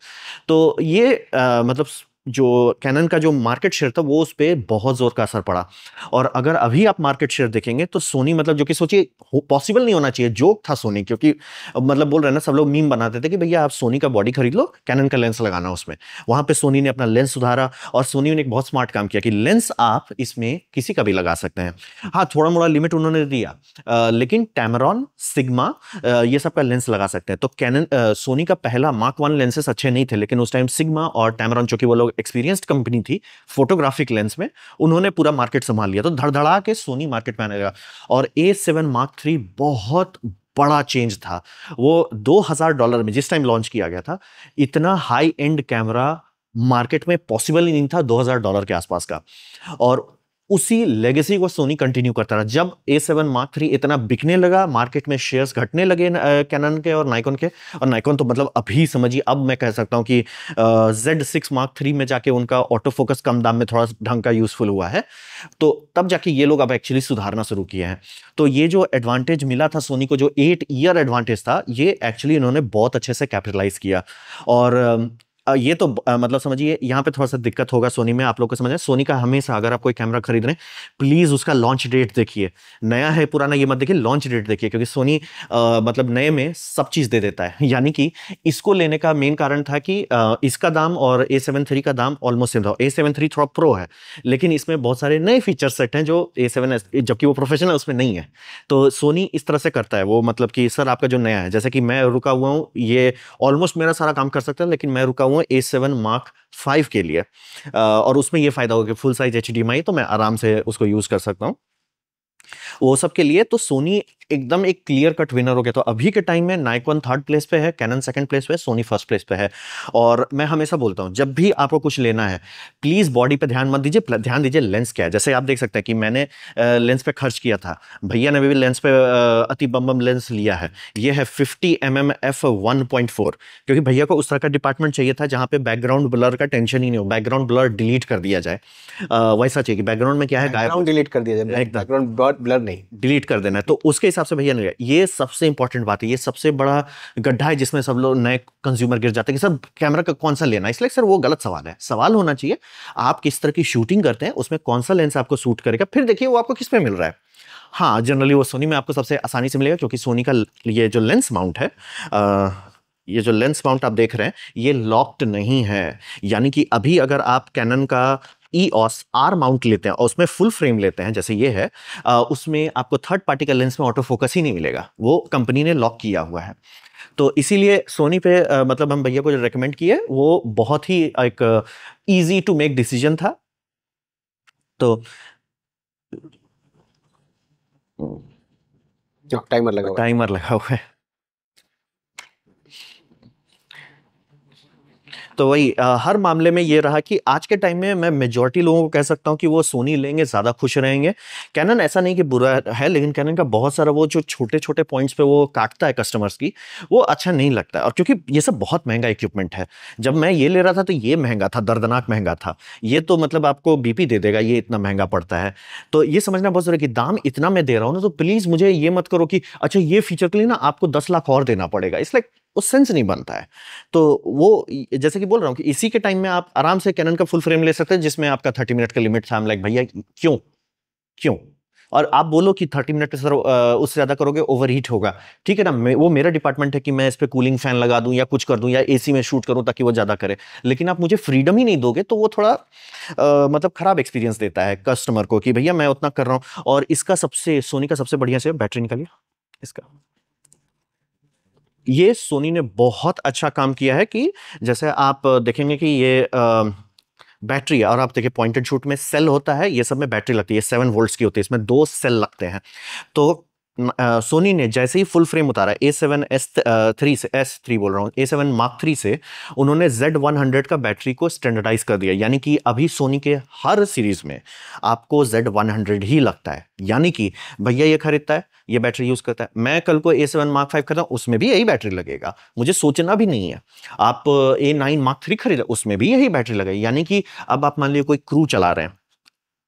तो ये मतलब जो कैनन का जो मार्केट शेयर था वो उस पर बहुत जोर का असर पड़ा। और अगर अभी आप मार्केट शेयर देखेंगे तो सोनी मतलब जो कि सोचिए पॉसिबल नहीं होना चाहिए, जोक था सोनी, क्योंकि मतलब बोल रहे हैं ना, सब लोग मीम बनाते थे कि भैया आप सोनी का बॉडी खरीद लो, कैनन का लेंस लगाना उसमें। वहां पे सोनी ने अपना लेंस सुधारा, और सोनी ने एक बहुत स्मार्ट काम किया कि लेंस आप इसमें किसी का भी लगा सकते हैं। हाँ, थोड़ा मोड़ा लिमिट उन्होंने दिया, लेकिन टैमरॉन, सिग्मा, ये सब का लेंस लगा सकते हैं। तो कैनन सोनी का पहला मार्क 1 लेंसेस अच्छे नहीं थे, लेकिन उस टाइम सिग्मा और टैमरॉन, चूंकि वो लोग एक्सपीरियंस्ड कंपनी थी फोटोग्राफिक लेंस में, उन्होंने पूरा मार्केट संभाल लिया। तो धड़धड़ा के सोनी मार्केट में आने लगा। और A7 मार्क 3 बहुत बड़ा चेंज था। वो $2000 में जिस टाइम लॉन्च किया गया था, इतना हाई एंड कैमरा मार्केट में पॉसिबल ही नहीं था $2000 के आसपास का। और उसी लेगेसी को सोनी कंटिन्यू करता रहा। जब A7 मार्क 3 इतना बिकने लगा, मार्केट में शेयर्स घटने लगे कैनन के और नाइकॉन के, और नाइकॉन तो मतलब अभी समझिए, अब मैं कह सकता हूं कि Z6 मार्क 3 में जाके उनका ऑटो फोकस कम दाम में थोड़ा ढंग का यूजफुल हुआ है, तो तब जाके ये लोग अब एक्चुअली सुधारना शुरू किए हैं। तो ये जो एडवांटेज मिला था सोनी को, जो 8 ईयर एडवांटेज था, ये एक्चुअली इन्होंने बहुत अच्छे से कैपिटलाइज किया। और ये तो मतलब समझिए यहाँ पे थोड़ा सा दिक्कत होगा सोनी में, आप लोग को समझना। सोनी का हमेशा, अगर आप कोई कैमरा खरीद रहे हैं, प्लीज उसका लॉन्च डेट देखिए, नया है पुराना ये मत देखिए, लॉन्च डेट देखिए, क्योंकि सोनी मतलब नए में सब चीज दे देता है। यानी कि इसको लेने का मेन कारण था कि इसका दाम और A7 III का दाम ऑलमोस्ट सेम था। A7 III थोड़ा प्रो है, लेकिन इसमें बहुत सारे नए फीचर सेट हैं जो A7S, जबकि वो प्रोफेशनल है, उसमें नहीं है। तो सोनी इस तरह से करता है वो, मतलब कि सर आपका जो नया है, जैसे कि मैं रुका हुआ हूँ, ये ऑलमोस्ट मेरा सारा काम कर सकता है, लेकिन मैं रुका हुआ हूँ A7 मार्क 5 के लिए। और उसमें ये फायदा होगा कि फुल साइज HDMI, तो मैं आराम से उसको यूज कर सकता हूँ वो सब के लिए। तो सोनी एकदम एक क्लियर कट विनर हो गया। तो अभी के टाइम में नाइकॉन थर्ड प्लेस पे है, कैनन सेकंड प्लेस पे है, सोनी फर्स्ट प्लेस पे है। और मैं हमेशा बोलता हूं, जब भी आपको कुछ लेना है, प्लीज बॉडी पे ध्यान मत दीजिए, ध्यान दीजिए लेंस क्या है। जैसे आप देख सकते हैं कि मैंने लेंस पे खर्च किया था, भैया ने भी लेंस पे अति बम बम लेंस लिया है। ये है 50mm f1.4, क्योंकि भैया को उस तरह का डिपार्टमेंट चाहिए था जहां पे बैकग्राउंड ब्लर का टेंशन ही नहीं हो, बैकग्राउंड ब्लर डिलीट कर दिया जाए। वैसा चाहिए कि बैकग्राउंड में क्या है, गायब, बैकग्राउंड डिलीट कर दिया जाए, एकदम बैकग्राउंड ब्लर नहीं। डिलीट कर देना है। तो उसके हिसाब से भैया ने लिया। ये सबसे इंपॉर्टेंट बात है, ये सबसे बड़ा गड्ढा है जिसमें सब लोग नए कंज्यूमर गिर जाते हैं कि सर कैमरा का कौन सा लेना है। इसलिए सर वो गलत सवाल है। सवाल होना चाहिए आप किस तरह की शूटिंग करते हैं, उसमें कौन सा लेंस आपको सूट करेगा, फिर देखिए वो आपको किस पे मिल रहा है। हाँ, जनरली वो सोनी में आपको सबसे आसानी से मिलेगा, क्योंकि सोनी का ये जो लेंस माउंट है, ये जो लेंस माउंट आप देख रहे हैं, ये लॉक्ड नहीं है। यानी कि अभी अगर आप कैनन का EOS R माउंट लेते हैं और उसमें फुल फ्रेम लेते हैं, जैसे ये है, उसमें आपको थर्ड पार्टी का लेंस में ऑटो फोकस ही नहीं मिलेगा, वो कंपनी ने लॉक किया हुआ है। तो इसीलिए सोनी पे मतलब हम भैया को जो रेकमेंड किए, वो बहुत ही एक इजी टू मेक डिसीजन था। तो टाइमर लगा हुआ है। टाइमर लगा हुआ है। तो वही हर मामले में ये रहा कि आज के टाइम में मैं मेजॉरिटी लोगों को कह सकता हूं कि वो सोनी लेंगे, ज्यादा खुश रहेंगे। कैनन ऐसा नहीं कि बुरा है, लेकिन कैनन का बहुत सारा वो जो छोटे छोटे पॉइंट्स पे वो काटता है कस्टमर्स की, वो अच्छा नहीं लगता है। और क्योंकि ये सब बहुत महंगा इक्विपमेंट है, जब मैं ये ले रहा था तो ये महंगा था, दर्दनाक महंगा था। ये तो मतलब आपको BP दे देगा, ये इतना महंगा पड़ता है। तो ये समझना बहुत जरूरी है कि दाम इतना मैं दे रहा हूं ना, तो प्लीज मुझे ये मत करो कि अच्छा ये फीचर के लिए ना आपको 10 लाख और देना पड़ेगा, इसलिए उस सेंस नहीं बनता है। तो वो जैसे कि बोल रहा हूँ कि इसी के टाइम में आप आराम से कैनन का फुल फ्रेम ले सकते हैं, जिसमें आपका 30 मिनट का लिमिट था। लाइक भैया क्यों क्यों, और आप बोलो कि 30 मिनट पे सर उससे ज्यादा करोगे ओवर हीट होगा, ठीक है ना, वो मेरा डिपार्टमेंट है कि मैं इस पे कूलिंग फैन लगा दूं या कुछ कर दूं या AC में शूट करूं ताकि वो ज्यादा करे। लेकिन आप मुझे फ्रीडम ही नहीं दोगे, तो वो थोड़ा मतलब खराब एक्सपीरियंस देता है कस्टमर को कि भैया मैं उतना कर रहा हूं। और इसका सबसे, सोनी का सबसे बढ़िया से बैटरी निकालिए इसका। ये सोनी ने बहुत अच्छा काम किया है कि जैसे आप देखेंगे कि ये बैटरी, और आप देखिए पॉइंटेड शूट में सेल होता है, ये सब में बैटरी लगती है, 7 वोल्ट्स की होती है, इसमें 2 सेल लगते हैं। तो सोनी ने जैसे ही फुल फ्रेम उतारा A7S3 से, S3 बोल रहा हूँ, A7 मार्क 3 से, उन्होंने Z100 का बैटरी को स्टैंडर्डाइज कर दिया। यानी कि अभी सोनी के हर सीरीज में आपको Z100 ही लगता है। यानी कि भैया ये खरीदता है, ये बैटरी यूज करता है, मैं कल को A7 मार्क 5 करता हूं, उसमें भी यही बैटरी लगेगा, मुझे सोचना भी नहीं है। आप A9 मार्क 3 खरीदा, उसमें भी यही बैटरी लगेगी। यानी कि अब आप मान लीजिए कोई क्रू चला रहे हैं,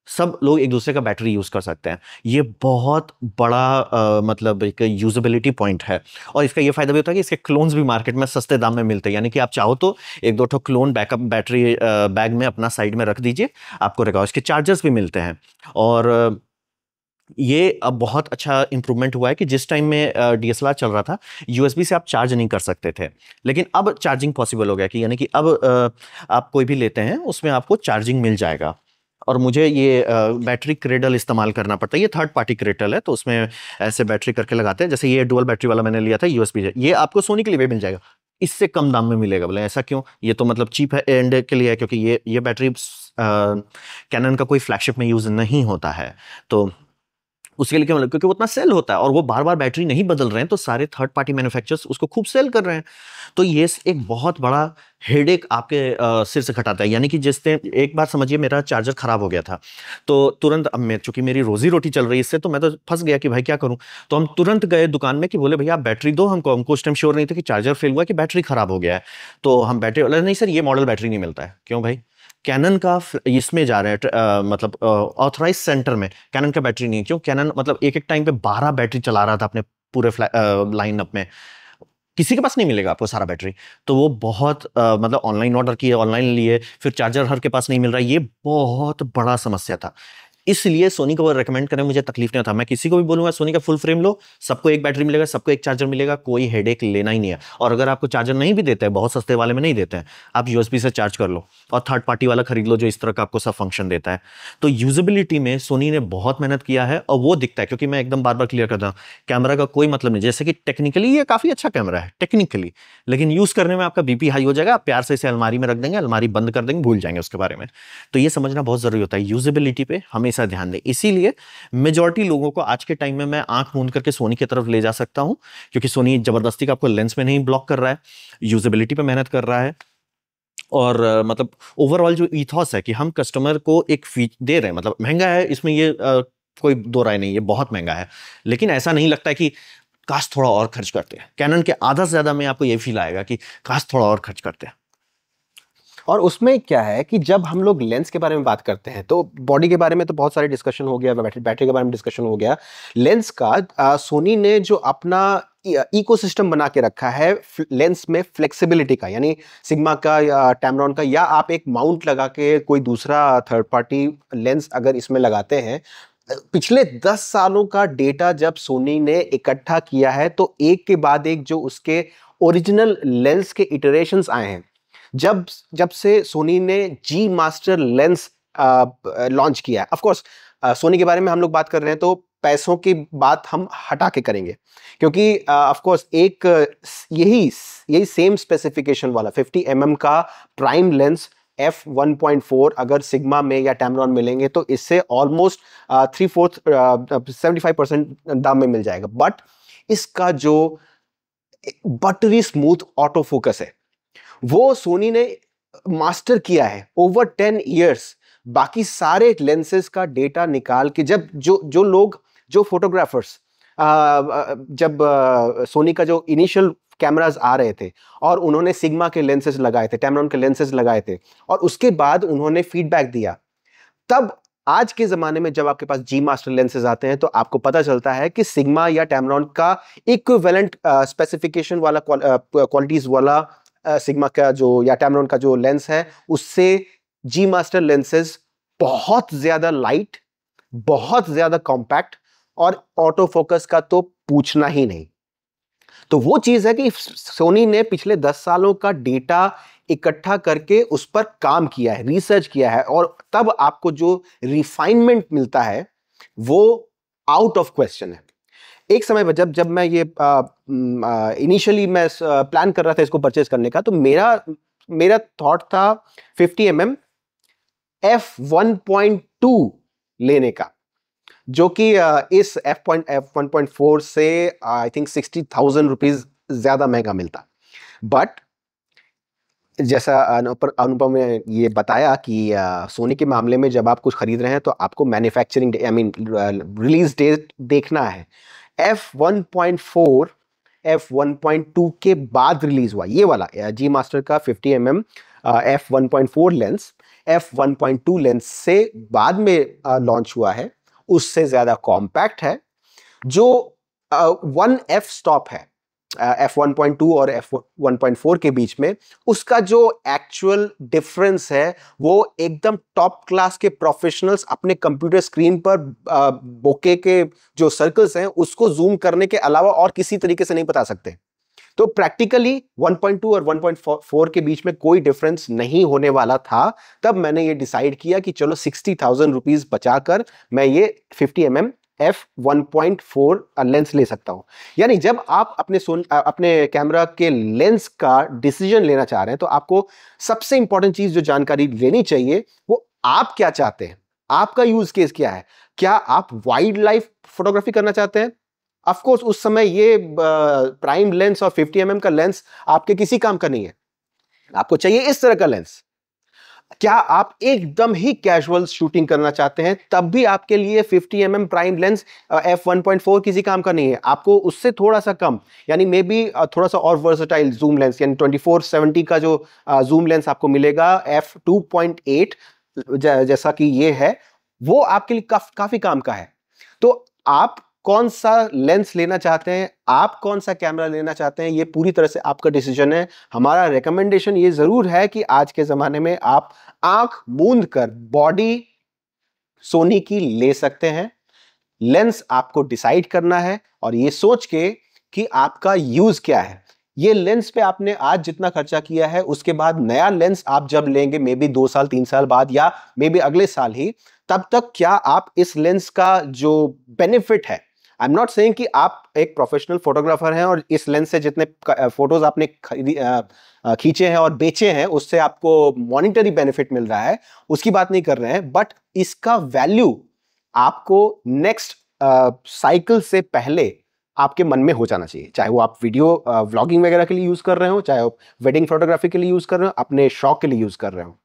सब लोग एक दूसरे का बैटरी यूज कर सकते हैं। ये बहुत बड़ा मतलब एक यूजेबिलिटी पॉइंट है। और इसका ये फायदा भी होता है कि इसके क्लोन्स भी मार्केट में सस्ते दाम में मिलते हैं, यानी कि आप चाहो तो एक दो ठो क्लोन बैकअप बैटरी बैग में अपना साइड में रख दीजिए, आपको रहेगा। इसके चार्जर्स भी मिलते हैं। और ये अब बहुत अच्छा इंप्रूवमेंट हुआ है कि जिस टाइम में डीएसएलआर चल रहा था, यूएसबी से आप चार्ज नहीं कर सकते थे, लेकिन अब चार्जिंग पॉसिबल हो गया कि यानी कि अब आप कोई भी लेते हैं उसमें आपको चार्जिंग मिल जाएगा। और मुझे ये बैटरी क्रेडल इस्तेमाल करना पड़ता है। ये थर्ड पार्टी क्रेडल है, तो उसमें ऐसे बैटरी करके लगाते हैं। जैसे ये डुअल बैटरी वाला मैंने लिया था यूएसबी से, ये आपको सोनी के लिए भी मिल जाएगा, इससे कम दाम में मिलेगा। बोले ऐसा क्यों? ये तो मतलब चीप है एंड के लिए है, क्योंकि ये बैटरी कैनन का कोई फ्लैगशिप में यूज नहीं होता है, तो उसके लिए क्या मतलब, क्योंकि वो उतना सेल होता है और वो बार बार बैटरी नहीं बदल रहे हैं, तो सारे थर्ड पार्टी मैन्युफैक्चरर्स उसको खूब सेल कर रहे हैं। तो ये एक बहुत बड़ा हेडेक आपके सिर से घटाता है। यानी कि जिससे एक बार समझिए मेरा चार्जर खराब हो गया था, तो तुरंत अब मैं, चूंकि मेरी रोजी रोटी चल रही है इससे, तो मैं तो फंस गया कि भाई क्या करूं। तो हम तुरंत गए दुकान में कि बोले भैया आप बैटरी दो हमको उस टाइम श्योर नहीं था कि चार्जर फेल हुआ कि बैटरी खराब हो गया है। तो हम बैटरी वाला, नहीं सर ये मॉडल बैटरी नहीं मिलता है। क्यों भाई? कैनन का इसमें जा रहे हैं मतलब ऑथराइज सेंटर में कैनन का बैटरी नहीं है। क्यों? कैनन मतलब एक एक टाइम पे 12 बैटरी चला रहा था अपने पूरे लाइनअप में, किसी के पास नहीं मिलेगा आपको सारा बैटरी। तो वो बहुत मतलब ऑनलाइन ऑर्डर किए, ऑनलाइन लिए, फिर चार्जर हर के पास नहीं मिल रहा, ये बहुत बड़ा समस्या था। इसलिए सोनी को रेकमेंड करने में मुझे तकलीफ नहीं होता। मैं किसी को भी बोलूंगा सोनी का फुल फ्रेम लो, सबको एक बैटरी मिलेगा, सबको एक चार्जर मिलेगा, कोई हेडेक लेना ही नहीं है। और अगर आपको चार्जर नहीं भी देते हैं, बहुत सस्ते वाले में नहीं देते हैं, आप यूएसबी से चार्ज कर लो और थर्ड पार्टी वाला खरीद लो जो इस तरह का आपको सब फंक्शन देता है। तो यूजेबिलिटी में सोनी ने बहुत मेहनत किया है और वो दिखता है। क्योंकि मैं एकदम बार बार क्लियर करता हूँ, कैमरा का कोई मतलब नहीं। जैसे कि टेक्निकली ये काफी अच्छा कैमरा है टेक्निकली, लेकिन यूज करने में आपका बीपी हाई हो जाएगा। आप प्यार से इसे अलमारी में रख देंगे, अलमारी बंद कर देंगे, भूल जाएंगे उसके बारे में। तो ये समझना बहुत जरूरी होता है, यूजेबिलिटी पे हमेशा ध्यान दें। इसीलिए मेजॉरिटी लोगों को आज के टाइम में मैं आंख मूंद करके सोनी की तरफ ले जा सकता हूं, क्योंकि सोनी जबरदस्ती का आपको लेंस में नहीं ब्लॉक कर रहा है, यूजेबिलिटी पे मेहनत कर रहा है। और मतलब ओवरऑल जो ईथॉस है कि हम कस्टमर को एक फीच दे रहे हैं, मतलब महंगा है इसमें, ये कोई दो राय नहीं, ये बहुत महंगा है, लेकिन ऐसा नहीं लगता है कि काश थोड़ा और खर्च करते हैं। कैनन के आधा से ज्यादा में आपको ये फील आएगा कि काश थोड़ा और खर्च करते हैं। और उसमें क्या है कि जब हम लोग लेंस के बारे में बात करते हैं तो बॉडी के बारे में तो बहुत सारे डिस्कशन हो गया, बैटरी के बारे में डिस्कशन हो गया। लेंस का सोनी ने जो अपना इकोसिस्टम बना के रखा है लेंस में फ्लेक्सिबिलिटी का, यानी सिग्मा का या टैमरॉन का, या आप एक माउंट लगा के कोई दूसरा थर्ड पार्टी लेंस अगर इसमें लगाते हैं, पिछले 10 सालों का डेटा जब सोनी ने इकट्ठा किया है तो एक के बाद एक जो उसके ओरिजिनल लेंस के इटरेशंस आए हैं, जब जब से सोनी ने जी मास्टर लेंस लॉन्च किया है। ऑफ कोर्स सोनी के बारे में हम लोग बात कर रहे हैं तो पैसों की बात हम हटा के करेंगे, क्योंकि ऑफ कोर्स एक यही सेम स्पेसिफिकेशन वाला 50 का प्राइम लेंस f1.4 अगर सिग्मा में या टैमरॉन मिलेंगे तो इससे ऑलमोस्ट 75% दाम में मिल जाएगा। बट इसका जो बटरी स्मूथ ऑटो फोकस है वो सोनी ने मास्टर किया है ओवर 10 इयर्स। बाकी सारे लेंसेज का डेटा निकाल के जब जो लोग जो फोटोग्राफर्स जब सोनी का जो इनिशियल कैमरास आ रहे थे और उन्होंने सिग्मा के लेंसेज लगाए थे, टैमरॉन के लेंसेज लगाए थे, और उसके बाद उन्होंने फीडबैक दिया, तब आज के ज़माने में जब आपके पास जी मास्टर लेंसेज आते हैं तो आपको पता चलता है कि सिग्मा या टैमरॉन का इक्विवेलेंट स्पेसिफिकेशन वाला क्वालिटीज़ वाला सिग्मा का जो या टैमरॉन का जो लेंस है उससे जी मास्टर लेंसेज बहुत ज़्यादा लाइट, बहुत ज़्यादा कॉम्पैक्ट, और ऑटो फोकस का तो पूछना ही नहीं। तो वो चीज़ है कि सोनी ने पिछले 10 सालों का डेटा इकट्ठा करके उस पर काम किया है, रिसर्च किया है, और तब आपको जो रिफाइनमेंट मिलता है वो आउट ऑफ क्वेश्चन है। एक समय पर जब मैं ये इनिशियली मैं प्लान कर रहा था इसको परचेज करने का, तो मेरा थॉट था 50 f1.2 लेने का, जो कि इस f1.4 से आई थिंक 60,000 रुपीज ज्यादा महंगा मिलता। बट जैसा अनुपम ने ये बताया कि सोनी के मामले में जब आप कुछ खरीद रहे हैं तो आपको मैन्युफैक्चरिंग रिलीज डेट देखना है। f1.4 f1.2 के बाद रिलीज हुआ ये वाला जी मास्टर का 50 f1.4 लेंस f1.2 लेंस से बाद में लॉन्च हुआ है उससे ज़्यादा कॉम्पैक्ट है, जो 1f स्टॉप है f1.2 और f1.4 के बीच में। उसका जो एक्चुअल डिफरेंस है वो एकदम टॉप क्लास के प्रोफेशनल्स अपने कंप्यूटर स्क्रीन पर बोके के जो सर्कल्स हैं उसको जूम करने के अलावा और किसी तरीके से नहीं बता सकते। तो प्रैक्टिकली 1.2 और 1.4 के बीच में कोई डिफरेंस नहीं होने वाला था। तब मैंने ये डिसाइड किया कि चलो 60,000 रुपीज बचाकर मैं ये 50 mm f1.4 लेंस ले सकता हूं। यानी जब आप अपने कैमरा के लेंस का डिसीजन लेना चाह रहे हैं तो आपको सबसे इंपॉर्टेंट चीज जो जानकारी लेनी चाहिए वो आप क्या चाहते हैं, आपका यूज केस क्या है। क्या आप वाइल्ड लाइफ फोटोग्राफी करना चाहते हैं? ऑफ कोर्स उस समय ये प्राइम लेंस और 50 mm का लेंस आपके किसी काम का नहीं है, आपको चाहिए इस तरह का लेंस। क्या आप एकदम ही कैजुअल शूटिंग करना चाहते हैं, तब भी आपके लिए 50 mm प्राइम लेंस f1.4 किसी काम का नहीं है। आपको उससे थोड़ा सा कम, यानी मे बी थोड़ा सा और वर्सेटाइल जूम लेंस, यानी 2470 का जो जूम लेंस आपको मिलेगा f2.8 जैसा कि ये है, वो आपके लिए काफी काम का है। तो आप कौन सा लेंस लेना चाहते हैं, आप कौन सा कैमरा लेना चाहते हैं, ये पूरी तरह से आपका डिसीजन है। हमारा रेकमेंडेशन ये जरूर है कि आज के जमाने में आप आंख मूंद कर बॉडी सोनी की ले सकते हैं। लेंस आपको डिसाइड करना है और ये सोच के कि आपका यूज क्या है। ये लेंस पे आपने आज जितना खर्चा किया है उसके बाद नया लेंस आप जब लेंगे, मे बी 2 साल 3 साल बाद या मे बी अगले साल ही, तब तक क्या आप इस लेंस का जो बेनिफिट है, आई एम नॉट सेइंग कि आप एक प्रोफेशनल फोटोग्राफर हैं और इस लेंस से जितने फोटोज आपने खींचे हैं और बेचे हैं उससे आपको मॉनिटरी बेनिफिट मिल रहा है, उसकी बात नहीं कर रहे हैं। बट इसका वैल्यू आपको नेक्स्ट साइकिल से पहले आपके मन में हो जाना चाहिए। चाहे वो आप वीडियो व्लॉगिंग वगैरह के लिए यूज कर रहे हो, चाहे आप वेडिंग फोटोग्राफी के लिए यूज कर रहे हो, अपने शौक के लिए यूज कर रहे हो।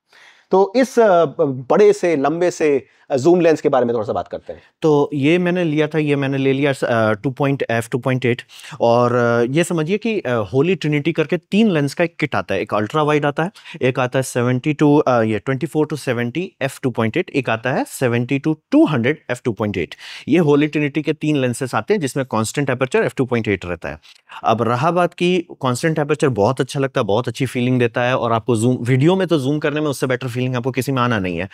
तो इस बड़े से लंबे से जूम लेंस के बारे में थोड़ा सा बात करते हैं। तो ये मैंने लिया था, ये मैंने ले लिया 2.8 और ये समझिए कि होली ट्रिनिटी करके 3 लेंस का एक किट आता है। एक अल्ट्रा वाइड आता है, एक आता है 70 टू ये 24 to 70 f2.8, एक आता है 70 to 200 f2.8। ये होली ट्रिनिटी के 3 लेंसेस आते हैं जिसमें कांस्टेंट एपर्चर f2.8 रहता है। अब रहा बात की कांस्टेंट एपर्चर बहुत अच्छा लगता है, बहुत अच्छी फीलिंग देता है और आपको जूम वीडियो में तो जूम करने में उससे बेटर फीलिंग आपको किसी में आना नहीं है,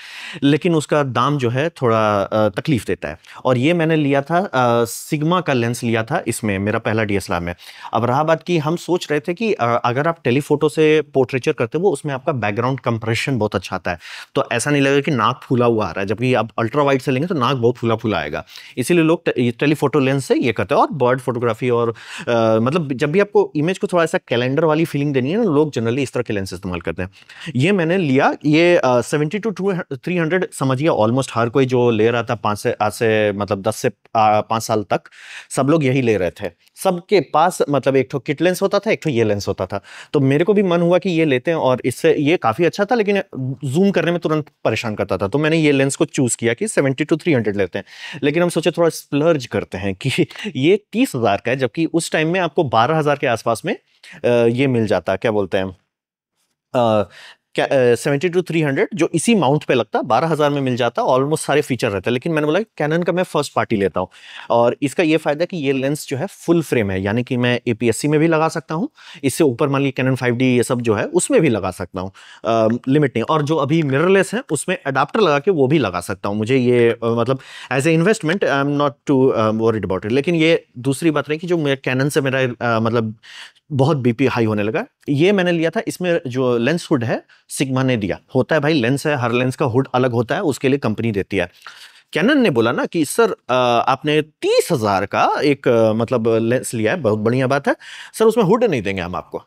लेकिन उसका दाम जो है थोड़ा तकलीफ देता है। और ये मैंने लिया था सिग्मा का लेंस लिया था इसमें, मेरा पहला डीएसएलआर में। अब रहा बात की हम सोच रहे थे कि अगर आप टेलीफोटो से पोर्ट्रेचर करते हो उसमें आपका बैकग्राउंड कंप्रेशन बहुत अच्छा आता है, तो ऐसा नहीं लगेगा कि नाक फूला हुआ आ रहा है। जबकि आप अल्ट्रा वाइड से लेंगे तो नाक बहुत फूला फूला आएगा, इसीलिए लोग टेलीफोटो लेंस से ये करते हैं। और बर्ड फोटोग्राफी और मतलब जब भी आपको इमेज को थोड़ा सा कैलेंडर वाली फीलिंग देनी है ना, लोग जनरली इस तरह के लेंस इस्तेमाल करते हैं। ये मैंने लिया, ये 70 to 300 समझिए ऑलमोस्ट हर कोई जो ले रहा था 5 से आज से मतलब 10 से 5 साल तक सब लोग यही ले रहे थे। सबके पास मतलब एक तो किट लेंस होता था, एक तो ये लेंस होता था। तो मेरे को भी मन हुआ कि ये लेते हैं और इससे ये काफी अच्छा था, लेकिन जूम करने में तुरंत परेशान करता था। तो मैंने ये लेंस को चूज किया कि 70 to 300 लेते हैं। लेकिन हम सोचे थोड़ा स्प्लर्ज करते हैं कि ये 30,000 का है, जबकि उस टाइम में आपको 12,000 के आसपास में ये मिल जाता, क्या बोलते हैं 70 to 300 जो इसी माउंट पे लगता 12,000 में मिल जाता, ऑलमोस्ट सारे फीचर रहते हैं। लेकिन मैंने बोला कैनन का मैं फर्स्ट पार्टी लेता हूँ और इसका ये फायदा है कि ये लेंस जो है फुल फ्रेम है, यानी कि मैं APS-C में भी लगा सकता हूँ, इससे ऊपर मान ली कैनन 5D ये सब जो है उसमें भी लगा सकता हूँ, लिमिट नहीं। और जो अभी मिररलेस है उसमें अडाप्टर लगा के वो भी लगा सकता हूँ। मुझे ये मतलब as a investment I am not too worried about it. लेकिन ये दूसरी बात रही कि जो कैनन से मेरा मतलब बहुत बीपी हाई होने लगा। ये मैंने लिया था, इसमें जो लेंस हुड है सिग्मा ने दिया होता है। भाई लेंस है, हर लेंस का हुड अलग होता है, उसके लिए कंपनी देती है। कैनन ने बोला ना कि सर आपने 30,000 का एक मतलब लेंस लिया है, बहुत बढ़िया बात है सर, उसमें हुड नहीं देंगे हम आपको।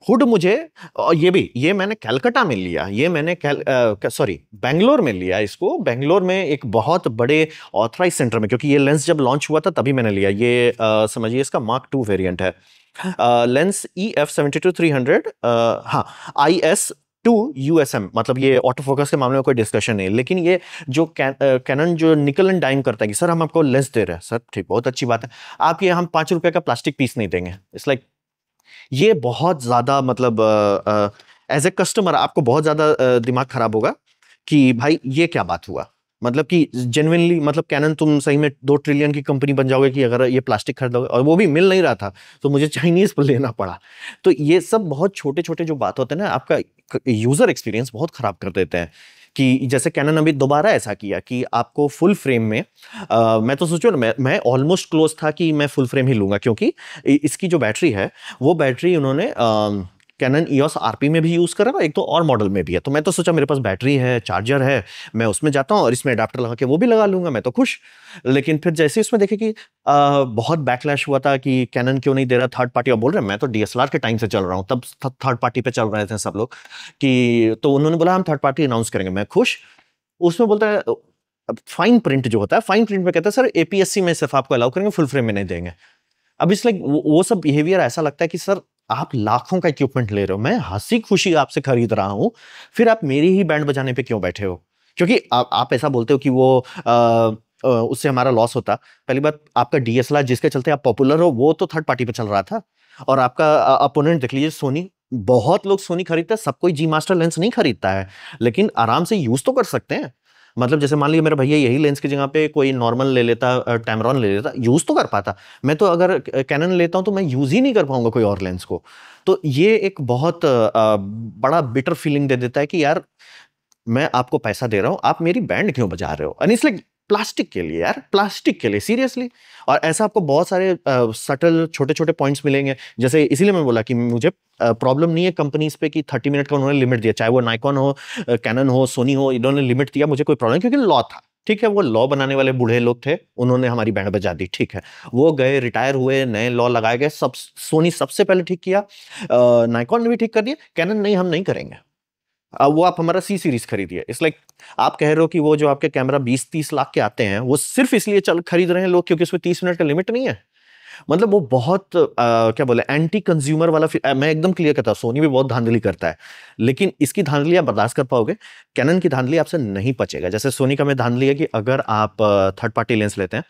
हुड मुझे, और ये मैंने कलकत्ता में लिया, ये मैंने बेंगलोर में लिया इसको। बेंगलोर में एक बहुत बड़े ऑथराइज सेंटर में, क्योंकि ये लेंस जब लॉन्च हुआ था तभी मैंने लिया। ये समझिए इसका Mark II वेरिएंट है, लेंस EF72-300, हाँ IS2 USM, मतलब ये ऑटो फोकस के मामले में कोई डिस्कशन नहीं। लेकिन ये जो कैनन जो निकल एंड डाइम करता है कि सर हम आपको लेंस दे रहे हैं, सर ठीक बहुत अच्छी बात है, आप ये हम 5 रुपए का प्लास्टिक पीस नहीं देंगे। इट्स लाइक ये बहुत ज्यादा मतलब एज ए कस्टमर आपको बहुत ज्यादा दिमाग खराब होगा कि भाई ये क्या बात हुआ, मतलब कि जेन्युइनली, मतलब कैनन तुम सही में 2 ट्रिलियन की कंपनी बन जाओगे कि अगर ये प्लास्टिक खरीदोगे, और वो भी मिल नहीं रहा था तो मुझे चाइनीज पर लेना पड़ा। तो ये सब बहुत छोटे छोटे जो बात होते हैं ना, आपका यूजर एक्सपीरियंस बहुत खराब कर देते हैं। कि जैसे कैनन अभी दोबारा ऐसा किया कि आपको फुल फ्रेम में मैं तो सोचो ना, मैं ऑलमोस्ट क्लोज था कि मैं फुल फ्रेम ही लूंगा, क्योंकि इसकी जो बैटरी है वो बैटरी उन्होंने कैनन EOS RP में भी यूज करा और एक तो और मॉडल में भी है। तो मैं तो सोचा मेरे पास बैटरी है, चार्जर है, मैं उसमें जाता हूँ और इसमें अडाप्टर लगा के वो भी लगा लूंगा, मैं तो खुश। लेकिन फिर जैसे उसमें देखे कि बहुत बैकलैश हुआ था कि कैनन क्यों नहीं दे रहा थर्ड पार्टी, और बोल रहे हैं मैं तो DSLR के टाइम से चल रहा हूँ, तब थर्ड पार्टी पे चल रहे थे सब लोग। कि तो उन्होंने बोला हम थर्ड पार्टी अनाउंस करेंगे, मैं खुश। उसमें बोलता है फाइन प्रिंट जो होता है, फाइन प्रिंट में कहता है सर APS-C में सिर्फ आपको अलाउ करेंगे, फुल फ्रेम में नहीं देंगे। अब इस लाइक वो सब बिहेवियर ऐसा लगता है कि सर आप लाखों का इक्विपमेंट ले रहे हो, मैं हंसी खुशी आपसे खरीद रहा हूं, फिर आप मेरी ही बैंड बजाने पे क्यों बैठे हो? क्योंकि आप ऐसा बोलते हो कि वो उससे हमारा लॉस होता। पहली बात, आपका DSLR जिसके चलते आप पॉपुलर हो वो तो थर्ड पार्टी पे चल रहा था, और आपका अपोनेंट देख लीजिए सोनी, बहुत लोग सोनी खरीदता है, सब कोई जी मास्टर लेंस नहीं खरीदता है, लेकिन आराम से यूज तो कर सकते हैं। मतलब जैसे मान लीजिए मेरा भैया यही लेंस की जगह पे कोई नॉर्मल ले लेता, टैमरॉन ले लेता, यूज तो कर पाता। मैं तो अगर कैनन लेता हूं तो मैं यूज ही नहीं कर पाऊंगा कोई और लेंस को। तो ये एक बहुत बड़ा बिटर फीलिंग दे देता है कि यार मैं आपको पैसा दे रहा हूं, आप मेरी बैंड क्यों बजा रहे हो? एंड इट्स लाइक प्लास्टिक के लिए यार, प्लास्टिक के लिए सीरियसली। और ऐसा आपको बहुत सारे सटल छोटे छोटे पॉइंट्स मिलेंगे। जैसे इसीलिए मैं बोला कि मुझे प्रॉब्लम नहीं है कंपनीज पे कि 30 मिनट का उन्होंने लिमिट दिया, चाहे वो नाइकॉन हो, कैनन हो, सोनी हो, इन्होंने लिमिट दिया, मुझे कोई प्रॉब्लम, क्योंकि लॉ था। ठीक है, वो लॉ बनाने वाले बूढ़े लोग थे, उन्होंने हमारी बैंड बजा दी, ठीक है। वो गए, रिटायर हुए, नए लॉ लगाए गए, सब सोनी सबसे पहले ठीक किया, नाइकॉन ने भी ठीक कर दिया, कैनन नहीं, हम नहीं करेंगे। अब वो आप हमारा C सीरीज खरीदिए। इट्स लाइक आप कह रहे हो कि वो जो आपके कैमरा 20-30 लाख के आते हैं वो सिर्फ इसलिए चल खरीद रहे हैं लोग क्योंकि उसमें 30 मिनट का लिमिट नहीं है। मतलब वो बहुत क्या बोले, एंटी कंज्यूमर वाला मैं एकदम क्लियर करता हूं, सोनी भी बहुत धांधली करता है, लेकिन इसकी धांधली आप बर्दाश्त कर पाओगे, कैनन की धांधली आपसे नहीं पचेगा। जैसे सोनी का में धांधली है कि अगर आप थर्ड पार्टी लेंस लेते हैं,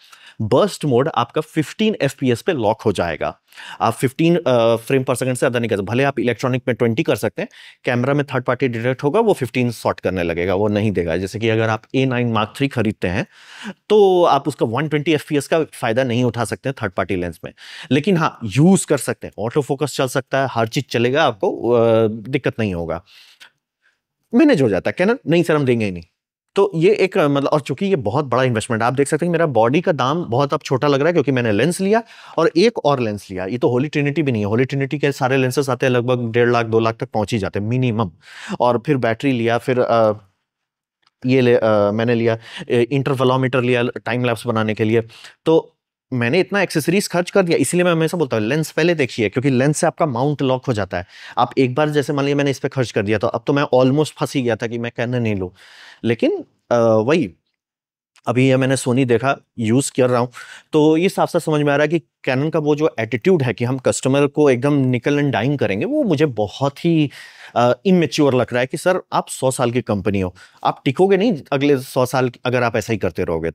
बर्स्ट मोड आपका 15 FPS पे लॉक हो जाएगा। आप 15 फ्रेम पर सेकंड से ज्यादा नहीं कर सकते, भले आप इलेक्ट्रॉनिक में 20 कर सकते हैं, कैमरा में थर्ड पार्टी डिटेक्ट होगा, वो 15 शॉट करने लगेगा, वो नहीं देगा। जैसे कि अगर आप A9 Mark III खरीदते हैं तो आप उसका 120 FPS का फायदा नहीं उठा सकते हैं थर्ड पार्टी लेंस में, लेकिन हाँ यूज कर सकते हैं, ऑटो फोकस चल सकता है, हर चीज चलेगा, आपको दिक्कत नहीं होगा, मैनेज हो जाता है। कैनन नहीं सर हम देंगे ही नहीं। तो ये एक मतलब, और चूंकि ये बहुत बड़ा इन्वेस्टमेंट, आप देख सकते हैं मेरा बॉडी का दाम बहुत अब छोटा लग रहा है क्योंकि मैंने लेंस लिया और एक और लेंस लिया। ये तो होली ट्रिनिटी भी नहीं है, होली ट्रिनिटी के सारे लेंसेस आते हैं लगभग 1.5 लाख 2 लाख तक पहुंच ही जाते हैं मिनिमम। और फिर बैटरी लिया, फिर मैंने लिया इंटरवलोमीटर लिया टाइम लैप्स बनाने के लिए। तो मैंने इतना एक्सेसरीज खर्च कर दिया, इसलिए मैं हमेशा बोलता हूँ लेंस पहले देखिए, क्योंकि लेंस से आपका माउंट लॉक हो जाता है। आप एक बार जैसे मान लिया मैंने इस पे खर्च कर दिया तो अब तो मैं ऑलमोस्ट फंस ही गया था कि मैं कैनन नहीं लूं। लेकिन वही, अभी ये मैंने सोनी देखा, यूज कर रहा हूं, तो ये साफ साफ समझ में आ रहा है कि कैनन का वो जो एटीट्यूड है कि हम कस्टमर को एकदम निकल एंड डाइन करेंगे, वो मुझे बहुत ही इमेच्योर लग रहा है। कि सर आप 100 साल की कंपनी हो, आप टिकोगे नहीं अगले 100 साल अगर आप ऐसा ही करते रहोगे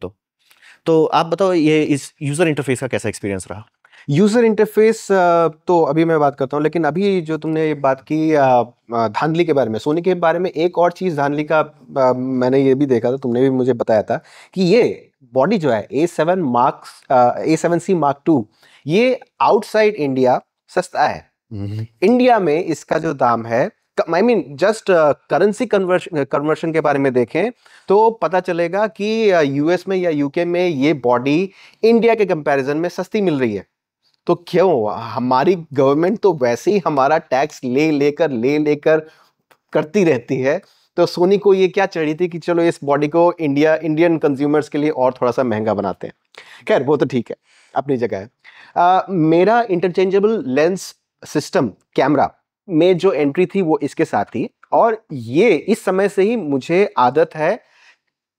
तो आप बताओ ये इस यूजर इंटरफेस का कैसा एक्सपीरियंस रहा? यूजर इंटरफेस तो अभी मैं बात करता हूँ, लेकिन अभी जो तुमने ये बात की धांधली के बारे में, सोनी के बारे में, एक और चीज़ धांधली का मैंने ये भी देखा था, तुमने भी मुझे बताया था कि ये बॉडी जो है A7C Mark II, ये आउटसाइड इंडिया सस्ता है। इंडिया में इसका जो दाम है, I mean just currency conversion के बारे में देखें तो पता चलेगा कि US में या UK में ये बॉडी इंडिया के कंपैरिजन में सस्ती मिल रही है। तो क्यों, हमारी गवर्नमेंट तो वैसे ही हमारा टैक्स ले लेकर करती रहती है, तो सोनी को ये क्या चढ़ी थी कि चलो इस बॉडी को इंडियन कंज्यूमर्स के लिए और थोड़ा सा महंगा बनाते हैं। खैर वो तो ठीक है, अपनी जगह है। मेरा इंटरचेंजेबल लेंस सिस्टम कैमरा में जो एंट्री थी वो इसके साथ थी, और ये इस समय से ही मुझे आदत है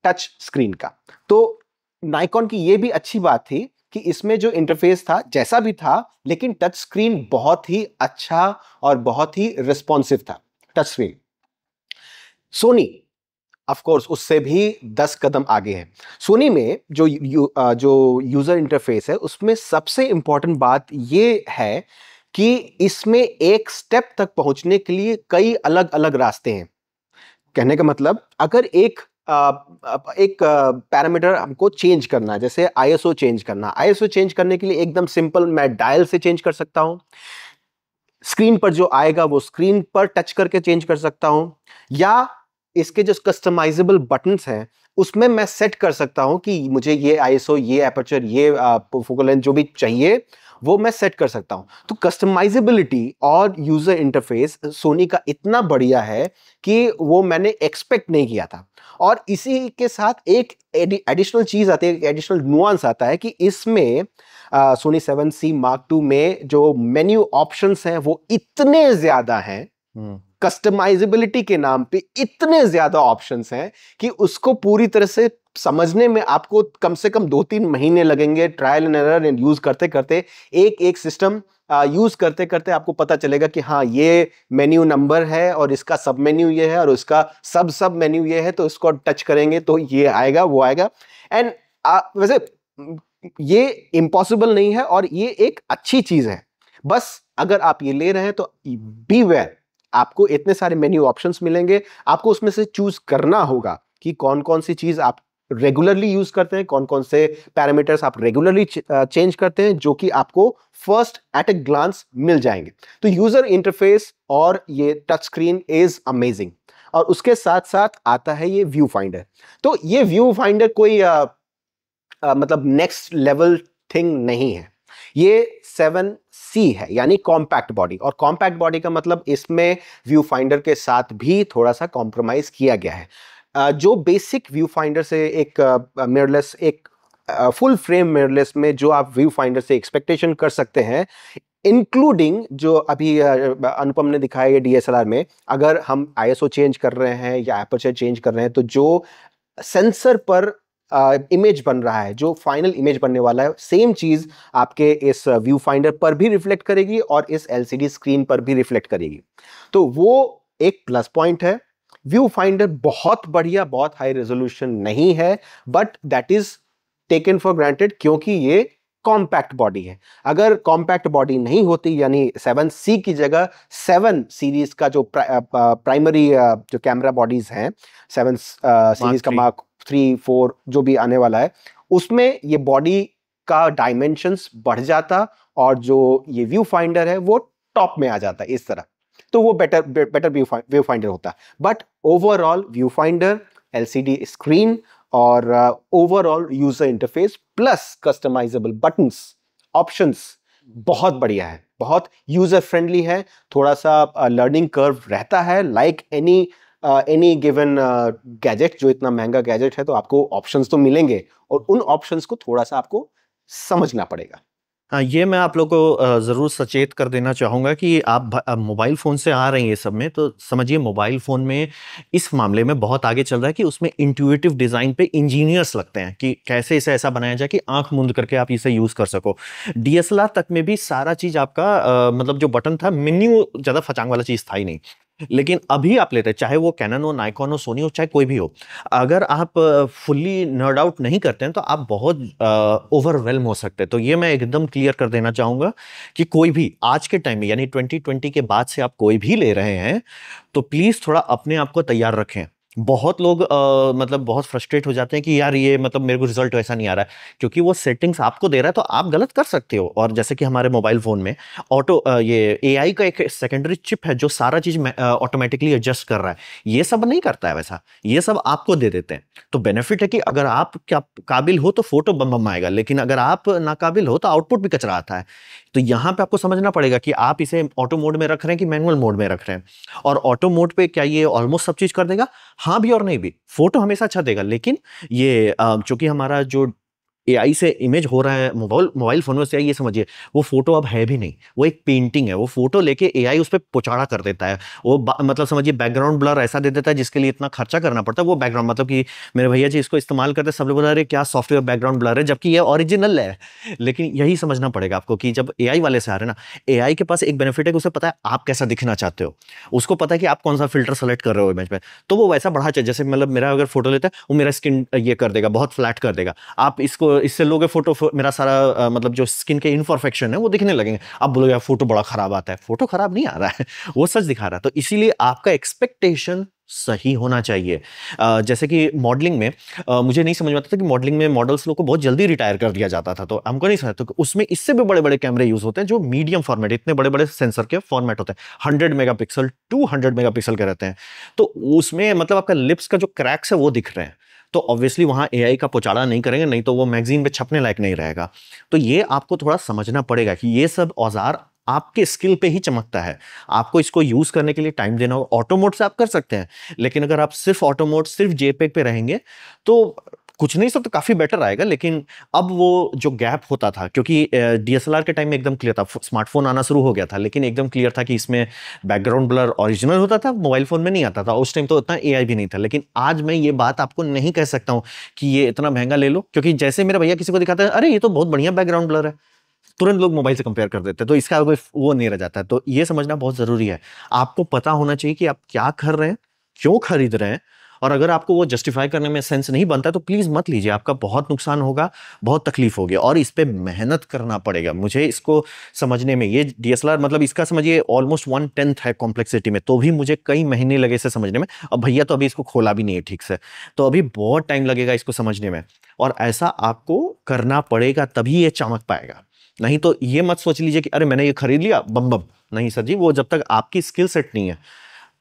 टच स्क्रीन का। तो नाइकॉन की ये भी अच्छी बात थी कि इसमें जो इंटरफेस था जैसा भी था, लेकिन टच स्क्रीन बहुत ही अच्छा और बहुत ही रिस्पॉन्सिव था touch screen. Sony of course उससे भी 10 कदम आगे है। सोनी में जो यूजर इंटरफेस है उसमें सबसे इंपॉर्टेंट बात ये है कि इसमें एक स्टेप तक पहुंचने के लिए कई अलग अलग रास्ते हैं। कहने का मतलब अगर एक पैरामीटर हमको चेंज करना है, जैसे आईएसओ चेंज करना, आईएसओ चेंज करने के लिए एकदम सिंपल, मैं डायल से चेंज कर सकता हूं, स्क्रीन पर जो आएगा वो स्क्रीन पर टच करके चेंज कर सकता हूं, या इसके जो कस्टमाइजेबल बटन्स हैं उसमें मैं सेट कर सकता हूं कि मुझे ये आईएसओ, ये एपर्चर, ये फोकल लेंथ जो भी चाहिए वो मैं सेट कर सकता हूं। तो कस्टमाइजेबिलिटी और यूजर इंटरफेस सोनी का इतना बढ़िया है कि वो मैंने एक्सपेक्ट नहीं किया था। और इसी के साथ एक एडिशनल चीज आती है, एडिशनल नुआंस आता है कि इसमें सोनी 7C Mark II में जो मेन्यू ऑप्शंस हैं वो इतने ज्यादा हैं, कस्टमाइजेबिलिटी के नाम पे इतने ज्यादा ऑप्शंस हैं कि उसको पूरी तरह से समझने में आपको कम से कम 2-3 महीने लगेंगे, trial and error and use करते करते, एक एक सिस्टम यूज करते करते आपको पता चलेगा कि हाँ ये मेन्यू नंबर है और इसका सब मेन्यू ये है और उसका सब मेन्यू ये है, तो इसको टच करेंगे तो ये आएगा वो आएगा। एंड वैसे ये इम्पॉसिबल नहीं है और ये एक अच्छी चीज है। बस अगर आप ये ले रहे हैं तो बीवेयर, आपको इतने सारे मेन्यू ऑप्शंस मिलेंगे, आपको उसमें से चूज करना होगा कि कौन कौन सी चीज आप रेगुलरली यूज करते हैं, कौन कौन से पैरामीटर्स आप रेगुलरली चेंज करते हैं, जो कि आपको फर्स्ट एट ए ग्लांस मिल जाएंगे। तो यूजर इंटरफेस और ये टच स्क्रीन इज अमेजिंग। और उसके साथ साथ आता है ये व्यू फाइंडर। तो ये व्यू फाइंडर कोई मतलब नेक्स्ट लेवल थिंग नहीं है, ये 7C है, यानी कॉम्पैक्ट बॉडी। और कॉम्पैक्ट बॉडी का मतलब इसमें व्यू फाइंडर के साथ भी थोड़ा सा कॉम्प्रोमाइज किया गया है। जो बेसिक व्यू फाइंडर से एक मिररलेस, एक फुल फ्रेम मिररलेस में जो आप व्यू फाइंडर से एक्सपेक्टेशन कर सकते हैं, इंक्लूडिंग जो अभी अनुपम ने दिखाया है डीएसएलआर में, अगर हम आईएसओ चेंज कर रहे हैं या एपर्चर चेंज कर रहे हैं, तो जो सेंसर पर इमेज बन रहा है, जो फाइनल इमेज बनने वाला है, सेम चीज आपके इस व्यू फाइंडर पर भी रिफ्लेक्ट करेगी और इस एलसीडी स्क्रीन पर भी रिफ्लेक्ट करेगी। तो वो एक प्लस पॉइंट है। व्यू फाइंडर बहुत बढ़िया, बहुत हाई रेजोल्यूशन नहीं है, but that is taken for granted क्योंकि ये कॉम्पैक्ट बॉडी है। अगर कॉम्पैक्ट बॉडी नहीं होती, यानी 7C की जगह 7 सीरीज का जो प्राइमरी जो कैमरा बॉडीज हैं, 7 सीरीज का मार्क 3, 4 जो भी आने वाला है, उसमें ये बॉडी का डायमेंशंस बढ़ जाता और जो ये व्यू फाइंडर है वो टॉप में आ जाता है इस तरह। तो वो बेटर व्यू फाइंडर होता। But overall viewfinder, LCD screen और overall user interface plus customisable buttons, options बहुत बढ़िया है, बहुत यूजर फ्रेंडली है। थोड़ा सा लर्निंग कर्व रहता है, लाइक एनी गिवन गैजेट, जो इतना महंगा गैजेट है तो आपको ऑप्शंस तो मिलेंगे और उन ऑप्शंस को थोड़ा सा आपको समझना पड़ेगा। हाँ, ये मैं आप लोगों को ज़रूर सचेत कर देना चाहूँगा कि आप मोबाइल फ़ोन से आ रहे हैं ये सब में, तो समझिए मोबाइल फ़ोन में इस मामले में बहुत आगे चल रहा है कि उसमें इंट्यूटिव डिज़ाइन पे इंजीनियर्स लगते हैं कि कैसे इसे ऐसा बनाया जाए कि आंख मूंद करके आप इसे यूज़ कर सको। डीएसएलआर तक में भी सारा चीज़ आपका मतलब जो बटन था, मेन्यू ज़्यादा फचांग वाला चीज़ था ही नहीं। लेकिन अभी आप लेते हैं, चाहे वो कैनन हो, नाइकॉन हो, सोनी हो, चाहे कोई भी हो, अगर आप फुल्ली नर्ड आउट नहीं करते हैं तो आप बहुत ओवरवेल्म हो सकते हैं। तो ये मैं एकदम क्लियर कर देना चाहूँगा कि कोई भी आज के टाइम में, यानी 2020 के बाद से आप कोई भी ले रहे हैं तो प्लीज़ थोड़ा अपने आप को तैयार रखें। बहुत लोग मतलब बहुत फ्रस्ट्रेट हो जाते हैं कि यार ये मतलब मेरे को रिजल्ट वैसा नहीं आ रहा है, क्योंकि वो सेटिंग्स आपको दे रहा है तो आप गलत कर सकते हो। और जैसे कि हमारे मोबाइल फोन में ऑटो ये एआई का एक सेकेंडरी चिप है जो सारा चीज ऑटोमेटिकली एडजस्ट कर रहा है, ये सब नहीं करता है वैसा, ये सब आपको दे देते हैं। तो बेनिफिट है कि अगर आप काबिल हो तो फोटो बम बम आएगा, लेकिन अगर आप नाकाबिल हो तो आउटपुट भी कचरा आता है। तो यहाँ पे आपको समझना पड़ेगा कि आप इसे ऑटो मोड में रख रहे हैं कि मैनुअल मोड में रख रहे हैं। और ऑटो मोड पे क्या ये ऑलमोस्ट सब चीज कर देगा? हाँ भी और नहीं भी। फोटो हमेशा अच्छा देगा, लेकिन ये चूंकि हमारा जो एआई से इमेज हो रहा है मोबाइल फोन से, ये समझिए वो फोटो अब है भी नहीं, वो एक पेंटिंग है। वो फोटो लेके एआई उस पर पोचाड़ा कर देता है। वो मतलब समझिए बैकग्राउंड ब्लर ऐसा दे देता है जिसके लिए इतना खर्चा करना पड़ता है। वो बैकग्राउंड मतलब कि मेरे भैया जी इसको इस्तेमाल करते, सब लोग बोल रहे क्या सॉफ्टवेयर बैकग्राउंड ब्लर है, जबकि ये ओरिजिनल है। लेकिन यही समझना पड़ेगा आपको कि जब एआई वाले से आ रहे हैं ना, एआई के पास एक बेनिफिट है कि उसे पता है आप कैसा दिखना चाहते हो, उसको पता है कि आप कौन सा फिल्टर सेलेक्ट कर रहे हो इमेज में, तो वो वैसा बढ़ा चाहिए। जैसे मतलब मेरा अगर फोटो लेता है वो मेरा स्किन ये कर देगा, बहुत फ्लैट कर देगा। आप इसको इससे लोगे फोटो, मेरा सारा मतलब जो स्किन के इनपरफेक्शन है वो दिखने लगेंगे। आप बोलोगे फोटो बड़ा खराब आता है, फोटो खराब नहीं आ रहा है, वो सच दिखा रहा है। तो इसीलिए आपका एक्सपेक्टेशन सही होना चाहिए। जैसे कि मॉडलिंग में मुझे नहीं समझ में आता था कि मॉडलिंग में मॉडल्स लोग को बहुत जल्दी रिटायर कर दिया जाता था, तो हमको नहीं समझ, तो उसमें इससे भी बड़े बड़े कैमरे यूज होते हैं जो मीडियम फॉर्मेट, इतने बड़े बड़े सेंसर के फॉर्मेट होते हैं, 100 मेगापिक्सल 200 मेगापिक्सल के रहते हैं। तो उसमें मतलब आपका लिप्स का जो क्रैक्स है वो दिख रहे हैं, तो ऑब्वियसली वहां एआई का पोचाड़ा नहीं करेंगे, नहीं तो वो मैगजीन पे छपने लायक नहीं रहेगा। तो ये आपको थोड़ा समझना पड़ेगा कि ये सब औजार आपके स्किल पे ही चमकता है। आपको इसको यूज करने के लिए टाइम देना होगा। ऑटो मोड से आप कर सकते हैं, लेकिन अगर आप सिर्फ ऑटो मोड, सिर्फ जेपेग पे रहेंगे तो कुछ नहीं, सब तो काफी बेटर आएगा। लेकिन अब वो जो गैप होता था, क्योंकि डीएसएलआर के टाइम में एकदम क्लियर था, स्मार्टफोन आना शुरू हो गया था, लेकिन एकदम क्लियर था कि इसमें बैकग्राउंड ब्लर ओरिजिनल होता था, मोबाइल फोन में नहीं आता था। उस टाइम तो उतना एआई भी नहीं था। लेकिन आज मैं ये बात आपको नहीं कह सकता हूं कि ये इतना महंगा ले लो, क्योंकि जैसे मेरा भैया किसी को दिखाता है, अरे ये तो बहुत बढ़िया बैकग्राउंड ब्लर है, तुरंत लोग मोबाइल से कंपेयर कर देते हैं, तो इसका कोई वो नहीं रह जाता है। तो ये समझना बहुत जरूरी है। आपको पता होना चाहिए कि आप क्या कर रहे हैं, क्यों खरीद रहे हैं, और अगर आपको वो जस्टिफाई करने में सेंस नहीं बनता है तो प्लीज मत लीजिए, आपका बहुत नुकसान होगा, बहुत तकलीफ होगी, और इस पे मेहनत करना पड़ेगा। मुझे इसको समझने में, ये डीएसएलआर मतलब इसका समझिए ऑलमोस्ट 1/10 है कॉम्प्लेक्सिटी में, तो भी मुझे कई महीने लगे इसे समझने में। अब भैया तो अभी इसको खोला भी नहीं है ठीक से, तो अभी बहुत टाइम लगेगा इसको समझने में, और ऐसा आपको करना पड़ेगा तभी ये चमक पाएगा। नहीं तो ये मत सोच लीजिए कि अरे मैंने ये खरीद लिया बम बम, नहीं सर जी, वो जब तक आपकी स्किल सेट नहीं है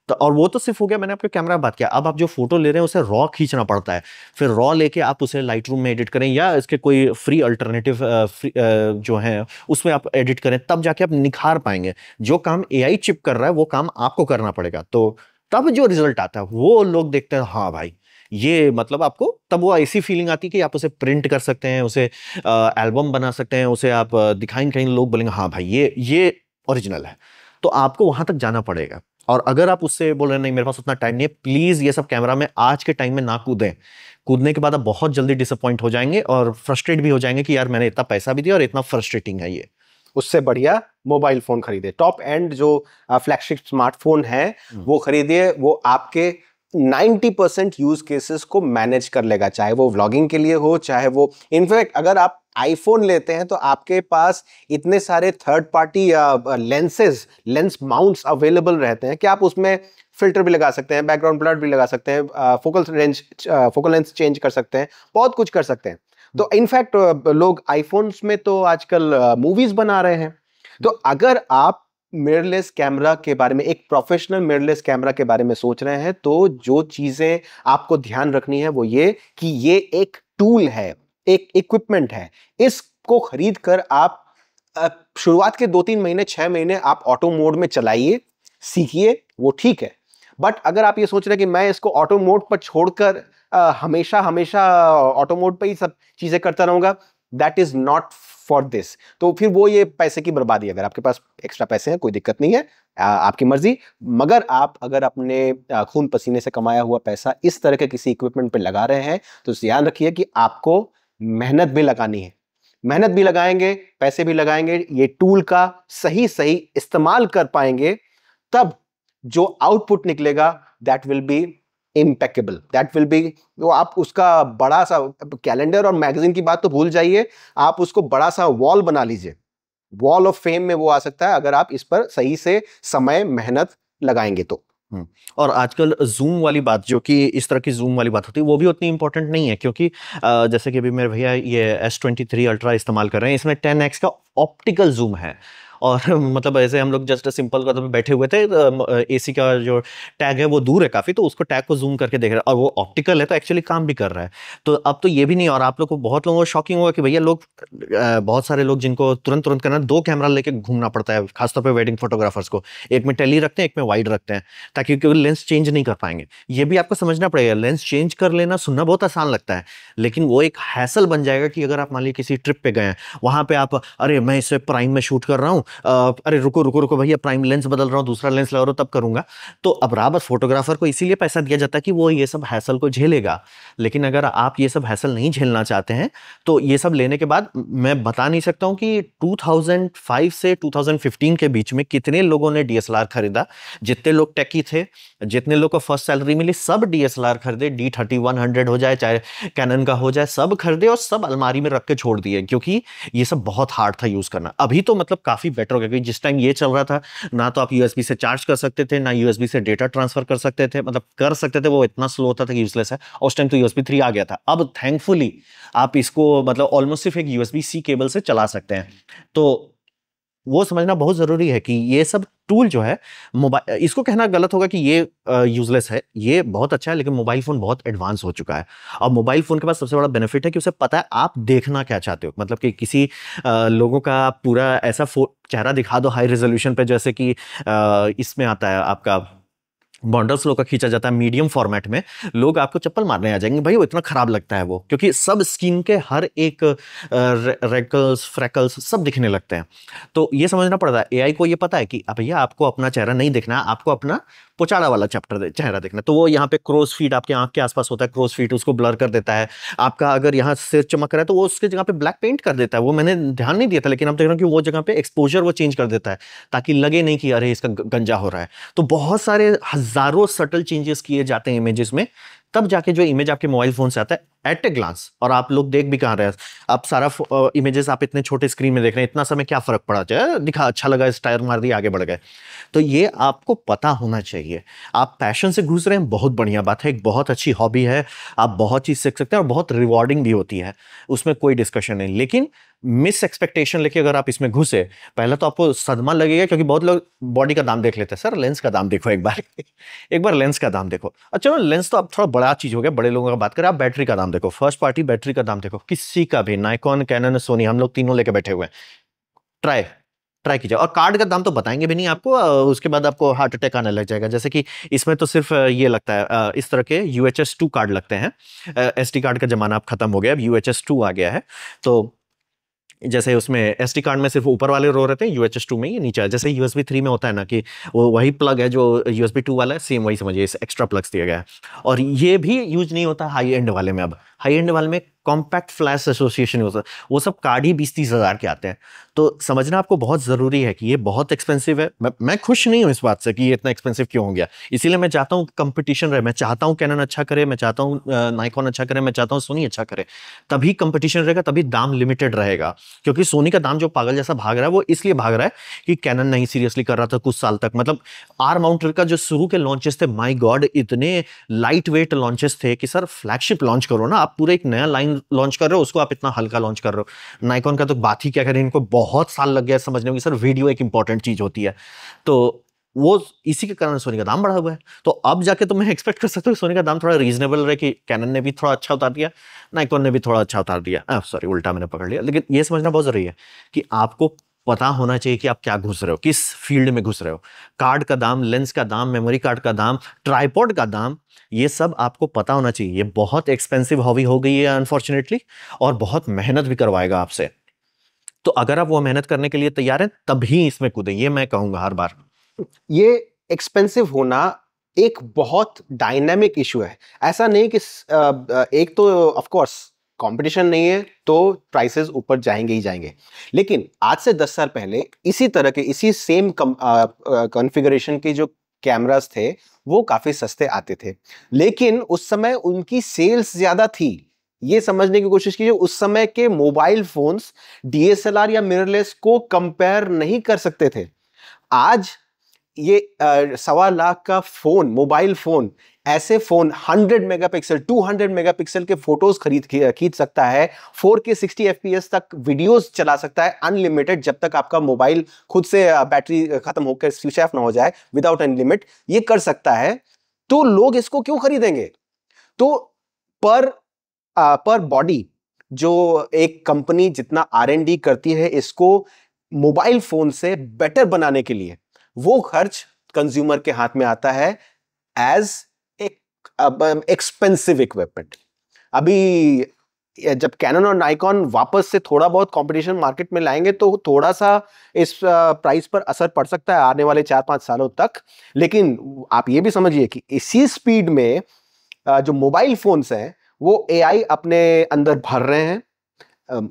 तो। और वो तो सिर्फ हो गया, मैंने आपके कैमरा बात किया, अब आप जो फोटो ले रहे हैं उसे रॉ खींचना पड़ता है, फिर रॉ लेके आप उसे लाइट रूम में एडिट करें, या इसके कोई फ्री अल्टरनेटिव जो है उसमें आप एडिट करें, तब जाके आप निखार पाएंगे। जो काम एआई चिप कर रहा है वो काम आपको करना पड़ेगा, तो तब जो रिजल्ट आता है वो लोग देखते हैं, हाँ भाई ये मतलब आपको तब वो ऐसी फीलिंग आती है कि आप उसे प्रिंट कर सकते हैं, उसे एल्बम बना सकते हैं, उसे आप दिखाएंगे, कहीं लोग बोलेंगे हाँ भाई ये ओरिजिनल है। तो आपको वहां तक जाना पड़ेगा। और अगर आप उससे बोल रहे हैं नहीं मेरे पास उतना टाइम नहीं है, प्लीज ये सब कैमरा में आज के टाइम में ना कूदें। कूदने के बाद आप बहुत जल्दी डिसअपॉइंट हो जाएंगे और फ्रस्ट्रेट भी हो जाएंगे कि यार मैंने इतना पैसा भी दिया और इतना फ्रस्ट्रेटिंग है ये। उससे बढ़िया मोबाइल फोन खरीदे, टॉप एंड जो फ्लैगशिप स्मार्टफोन है वो खरीदिए। वो आपके 90% यूज केसेस को मैनेज कर लेगा, चाहे वो व्लॉगिंग के लिए हो, चाहे वो इनफैक्ट अगर आप आईफोन लेते हैं तो आपके पास इतने सारे third party lens mounts available रहते हैं कि आप उसमें फिल्टर भी लगा सकते हैं, बैकग्राउंड ब्लर भी लगा सकते हैं, फोकल लेंथ चेंज कर सकते हैं, बहुत कुछ कर सकते हैं। तो इनफैक्ट लोग आईफोन्स में तो आजकल मूवीज बना रहे हैं। तो अगर आप मिररलेस कैमरा के बारे में, एक प्रोफेशनल मिररलेस कैमरा के बारे में सोच रहे हैं, तो जो चीजें आपको ध्यान रखनी है वो ये कि ये एक टूल है, एक इक्विपमेंट है। इसको खरीद कर आप शुरुआत के 2-3 महीने 6 महीने आप ऑटो मोड में चलाइए, सीखिए, वो ठीक है। बट अगर आप ये सोच रहे हैं कि मैं इसको ऑटो मोड पर छोड़कर हमेशा हमेशा ऑटो मोड पे ही सब चीजें करता रहूंगा, that is not for this. तो फिर वो ये पैसे की बर्बादी। अगर आपके पास एक्स्ट्रा पैसे हैं कोई दिक्कत नहीं है, आपकी मर्जी, मगर आप अगर अपने खून पसीने से कमाया हुआ पैसा इस तरह के किसी इक्विपमेंट पे लगा रहे हैं तो ध्यान रखिए कि आपको मेहनत भी लगानी है। मेहनत भी लगाएंगे, पैसे भी लगाएंगे, ये टूल का सही सही इस्तेमाल कर पाएंगे, तब जो आउटपुट निकलेगा that will be impeccable, that will be, वो आप उसका बड़ा सा कैलेंडर और मैगजीन की बात तो भूल जाइए, आप उसको बड़ा सा वॉल बना लीजिए, वॉल ऑफ फेम में वो आ सकता है अगर आप इस पर सही से समय मेहनत लगाएंगे तो। और आजकल जूम वाली बात, जो कि इस तरह की जूम वाली बात होती है, वो भी उतनी इंपॉर्टेंट नहीं है, क्योंकि जैसे कि अभी मेरे भैया ये S23 अल्ट्रा इस्तेमाल कर रहे हैं, इसमें 10x का ऑप्टिकल जूम है। और मतलब ऐसे हम लोग जस्ट सिंपल कदम पे बैठे हुए थे, एसी का जो टैग है वो दूर है काफ़ी, तो उसको टैग को जूम करके देख रहे हैं, और वो ऑप्टिकल है तो एक्चुअली काम भी कर रहा है। तो अब तो ये भी नहीं, और आप लोग को, बहुत लोगों को शॉकिंग होगा कि भैया लोग, बहुत सारे लोग जिनको तुरंत तुरंत करना, 2 कैमरा लेके घूमना पड़ता है, खासतौर पर वेडिंग फोटोग्राफर्स को। एक में टेली रखते हैं, एक में वाइड रखते हैं, ताकि क्योंकि लेंस चेंज नहीं कर पाएंगे। ये भी आपको समझना पड़ेगा, लेंस चेंज कर लेना सुनना बहुत आसान लगता है, लेकिन वो एक हैसल बन जाएगा कि अगर आप मान लीजिए किसी ट्रिप पे गए हैं, वहां पे आप, अरे मैं इसे प्राइम में शूट कर रहा हूँ, अरे रुको रुको रुको भैया प्राइम लेंस बदल रहा हूँ, दूसरा लेंस लगा रहा हूँ, तब करूंगा। तो अब बराबर फोटोग्राफर को इसीलिए पैसा दिया जाता है कि वो ये सब हैसल को झेलेगा। लेकिन अगर आप ये सब हैसल नहीं झेलना चाहते हैं तो ये सब लेने के बाद मैं बता नहीं सकता हूं कि 2005 से 2015 के बीच में कितने लोगों ने डीएसएलआर खरीदा। जितने लोग टेकी थे, जितने लोग को फर्स्ट सैलरी मिली, सब डीएसएलआर खरीदे, D3100 हो जाए चाहे कैनन का हो जाए, सब खरीदे और सब अलमारी में रख के छोड़ दिए, क्योंकि ये सब बहुत हार्ड था यूज करना। अभी तो मतलब काफी बेटर हो गया, क्योंकि जिस टाइम ये चल रहा था ना तो आप यूएसबी से चार्ज कर सकते थे, ना यूएसबी से डेटा ट्रांसफर कर सकते थे, मतलब कर सकते थे, वो इतना स्लो होता था कि यूजलेस है। और उस टाइम तो यूएसबी 3 आ गया था। अब थैंकफुली आप इसको मतलब ऑलमोस्ट सिर्फ एक यूएसबी सी केबल से चला सकते हैं। तो वो समझना बहुत जरूरी है कि ये सब टूल जो है, मोबाइल, इसको कहना गलत होगा कि ये यूजलेस है, ये बहुत अच्छा है, लेकिन मोबाइल फोन बहुत एडवांस हो चुका है। और मोबाइल फोन के पास सबसे बड़ा बेनिफिट है कि उसे पता है आप देखना क्या चाहते हो, मतलब कि किसी लोगों का पूरा ऐसा चेहरा दिखा दो हाई रेजोल्यूशन पे, जैसे कि इसमें आता है आपका बॉन्डर्स लो का खींचा जाता है मीडियम फॉर्मेट में, लोग आपको चप्पल मारने आ जाएंगे भाई, वो इतना खराब लगता है वो, क्योंकि सब स्किन के हर एक रेकल्स फ्रैकल्स सब दिखने लगते हैं। तो ये समझना पड़ता है एआई को, ये पता है कि अब भैया आपको अपना चेहरा नहीं देखना है, आपको अपना पोचाड़ा वाला चेहरा देखना है। तो वो यहाँ पे क्रोस फीट आपके आंख के आसपास होता है, क्रोस फीट उसको ब्लर कर देता है। आपका अगर यहाँ सिर चमक रहा है तो वो उसके जगह पे ब्लैक पेंट कर देता है। वो मैंने ध्यान नहीं दिया था, लेकिन अब देख रहा हूँ कि वो जगह पे एक्सपोजर वो चेंज कर देता है, ताकि लगे नहीं कि अरे इसका गंजा हो रहा है। तो बहुत सारे हजारों सटल चेंजेस किए जाते हैं इमेजेस में, तब जाके जो इमेज आपके मोबाइल फोन से आता है एट ए ग्लांस। और आप लोग देख भी कहाँ रहे हैं, आप सारा इमेजेस आप इतने छोटे स्क्रीन में देख रहे हैं, इतना समय क्या फर्क पड़ा, चाहे दिखा अच्छा लगा, स्टाइल मार दिया, आगे बढ़ गए। तो ये आपको पता होना चाहिए। आप पैशन से घुस रहे हैं, बहुत बढ़िया बात है, एक बहुत अच्छी हॉबी है, आप बहुत चीज सीख सकते हैं और बहुत रिवॉर्डिंग भी होती है, उसमें कोई डिस्कशन नहीं। लेकिन मिस एक्सपेक्टेशन लेके अगर आप इसमें घुसे, पहले तो आपको सदमा लगेगा, क्योंकि बहुत लोग बॉडी का दाम देख लेते हैं, सर लेंस का दाम देखो एक बार एक बार लेंस का दाम देखो। अच्छा लेंस तो अब थोड़ा बड़ा चीज हो गया, बड़े लोगों का बात करें, आप बैटरी का दाम देखो, फर्स्ट पार्टी बैटरी का दाम देखो, किसी का भी, नाइकॉन, कैनन, सोनी, हम लोग तीनों लेके बैठे हुए हैं, ट्राई ट्राई कीजिए। और कार्ड का दाम तो बताएंगे भी नहीं आपको, उसके बाद आपको हार्ट अटैक आने लग जाएगा। जैसे कि इसमें तो सिर्फ ये लगता है, इस तरह के UHS-2 कार्ड लगते हैं। SD कार्ड का जमाना अब खत्म हो गया, अब UHS-2 आ गया है। तो जैसे उसमें SD कार्ड में सिर्फ ऊपर वाले रो रहते हैं, UHS-2 में ये नीचे है। जैसे USB 3 में होता है ना कि वो वही प्लग है जो USB 2 वाला है, सेम वही समझिए, इस एक्स्ट्रा प्लग्स दिया गया है। और ये भी यूज नहीं होता हाई एंड वाले में। अब हाई एंड वाले में कॉम्पैक्ट फ्लैश एसोसिएशन होता है, वो सब कार्ड ही 20-30 हज़ार के आते हैं। तो समझना आपको बहुत जरूरी है कि ये बहुत एक्सपेंसिव है। मैं खुश नहीं हूं इस बात से कि ये इतना एक्सपेंसिव क्यों हो गया, इसीलिए मैं चाहता हूं कंपटीशन रहे, मैं चाहता हूं कैनन अच्छा करे, मैं चाहता हूं नाइकॉन अच्छा करे, मैं चाहता हूं सोनी अच्छा करे। तभी कंपटीशन रहेगा, तभी दाम लिमिटेड रहेगा। क्योंकि सोनी का दाम जो पागल जैसा भाग रहा है, वो इसलिए भाग रहा है कि कैनन नहीं सीरियसली कर रहा था कुछ साल तक। मतलब आर माउंटेड का जो शुरू के लॉन्चेस थे, माय गॉड, इतने लाइट वेट लॉन्चेस थे कि सर फ्लैगशिप लॉन्च करो ना, आप पूरा एक नया लाइन लॉन्च कर रहे हो, उसको आप इतना हल्का लॉन्च कर रहे हो। नाइकॉन का तो बात ही क्या करें, इनको बहुत साल लग गया समझने में कि सर वीडियो एक इंपॉर्टेंट चीज होती है। तो वो इसी के कारण सोनी का दाम बढ़ा हुआ है। तो अब जाके तो मैं एक्सपेक्ट कर सकता हूँ सोनी का दाम थोड़ा रीजनेबल रहे, कि कैनन ने भी थोड़ा अच्छा उतार दिया, नाइकॉन ने भी थोड़ा अच्छा उतार दिया, सॉरी उल्टा मैंने पकड़ लिया। लेकिन ये समझना बहुत जरूरी है कि आपको पता होना चाहिए कि आप क्या घुस रहे हो, किस फील्ड में घुस रहे हो। कार्ड का दाम, लेंस का दाम, मेमोरी कार्ड का दाम, ट्राइपॉड का दाम, ये सब आपको पता होना चाहिए। ये बहुत एक्सपेंसिव हॉबी हो गई है अनफॉर्चुनेटली, और बहुत मेहनत भी करवाएगा आपसे। तो अगर आप वो मेहनत करने के लिए तैयार हैं, तभी इसमें कूदें, ये मैं कहूंगा हर बार। ये एक्सपेंसिव होना एक बहुत डायनामिक इशू है। ऐसा नहीं कि एक तो ऑफ कोर्स कंपटीशन नहीं है तो प्राइसेस ऊपर जाएंगे ही जाएंगे, लेकिन आज से 10 साल पहले इसी तरह के, इसी सेम कॉन्फ़िगरेशन के जो कैमरास थे वो काफी सस्ते आते थे, लेकिन उस समय उनकी सेल्स ज्यादा थी। ये समझने की कोशिश कीजिए, उस समय के मोबाइल फोन्स DSLR या मिररलेस को कंपेयर नहीं कर सकते थे। आज ये 1.25 लाख का फोन, मोबाइल फोन, ऐसे फोन 100 मेगापिक्सल 200 मेगापिक्सल के फोटोज खींच सकता है, 4K 60 FPS तक वीडियोस चला सकता है अनलिमिटेड, जब तक आपका मोबाइल खुद से बैटरी खत्म होकर स्विच ऑफ ना हो जाए, विदाउट एनी लिमिट ये कर सकता है। तो लोग इसको क्यों खरीदेंगे? तो पर बॉडी जो एक कंपनी जितना R&D करती है इसको मोबाइल फोन से बेटर बनाने के लिए, वो खर्च कंज्यूमर के हाथ में आता है एज एक एक्सपेंसिव इक्विपमेंट। अभी जब कैनन और नाइकॉन वापस से थोड़ा बहुत कंपटीशन मार्केट में लाएंगे तो थोड़ा सा इस प्राइस पर असर पड़ सकता है आने वाले 4-5 सालों तक। लेकिन आप ये भी समझिए कि इसी स्पीड में जो मोबाइल फोन्स हैं वो AI अपने अंदर भर रहे हैं।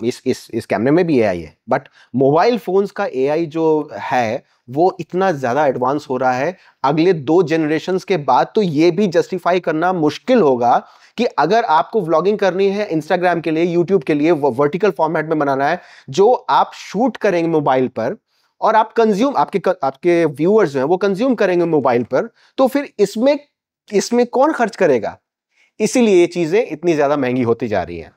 इस कैमरे में भी AI है, बट मोबाइल फोन्स का AI जो है वो इतना ज्यादा एडवांस हो रहा है, अगले 2 जनरेशन्स के बाद तो ये भी जस्टिफाई करना मुश्किल होगा कि अगर आपको व्लॉगिंग करनी है इंस्टाग्राम के लिए, यूट्यूब के लिए, वो वर्टिकल फॉर्मेट में बनाना है, जो आप शूट करेंगे मोबाइल पर और आप कंज्यूम आपके व्यूअर्स जो हैं वो कंज्यूम करेंगे मोबाइल पर, तो फिर इसमें कौन खर्च करेगा? इसीलिए ये चीजें इतनी ज्यादा महंगी होती जा रही हैं।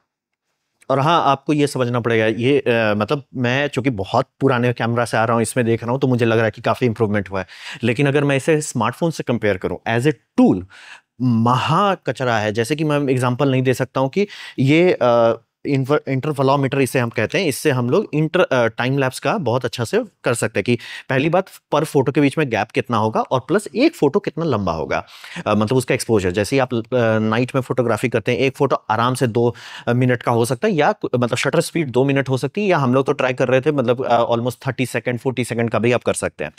और हाँ, आपको ये समझना पड़ेगा, ये मतलब मैं चूंकि बहुत पुराने कैमरा से आ रहा हूँ, इसमें देख रहा हूँ, तो मुझे लग रहा है कि काफ़ी इंप्रूवमेंट हुआ है। लेकिन अगर मैं इसे स्मार्टफोन से कंपेयर करूँ एज ए टूल, महा कचरा है। जैसे कि मैं एग्जांपल नहीं दे सकता हूँ कि ये इंटरवलोमीटर इसे हम कहते हैं, इससे हम लोग टाइम लैप्स का बहुत अच्छा से कर सकते हैं कि पहली बात, पर फोटो के बीच में गैप कितना होगा और प्लस एक फोटो कितना लंबा होगा, मतलब उसका एक्सपोजर। जैसे ही आप नाइट में फोटोग्राफी करते हैं, एक फोटो आराम से 2 मिनट का हो सकता है, या मतलब शटर स्पीड 2 मिनट हो सकती है, या हम लोग तो ट्राई कर रहे थे मतलब ऑलमोस्ट 30 सेकंड 40 सेकंड का भी आप कर सकते हैं।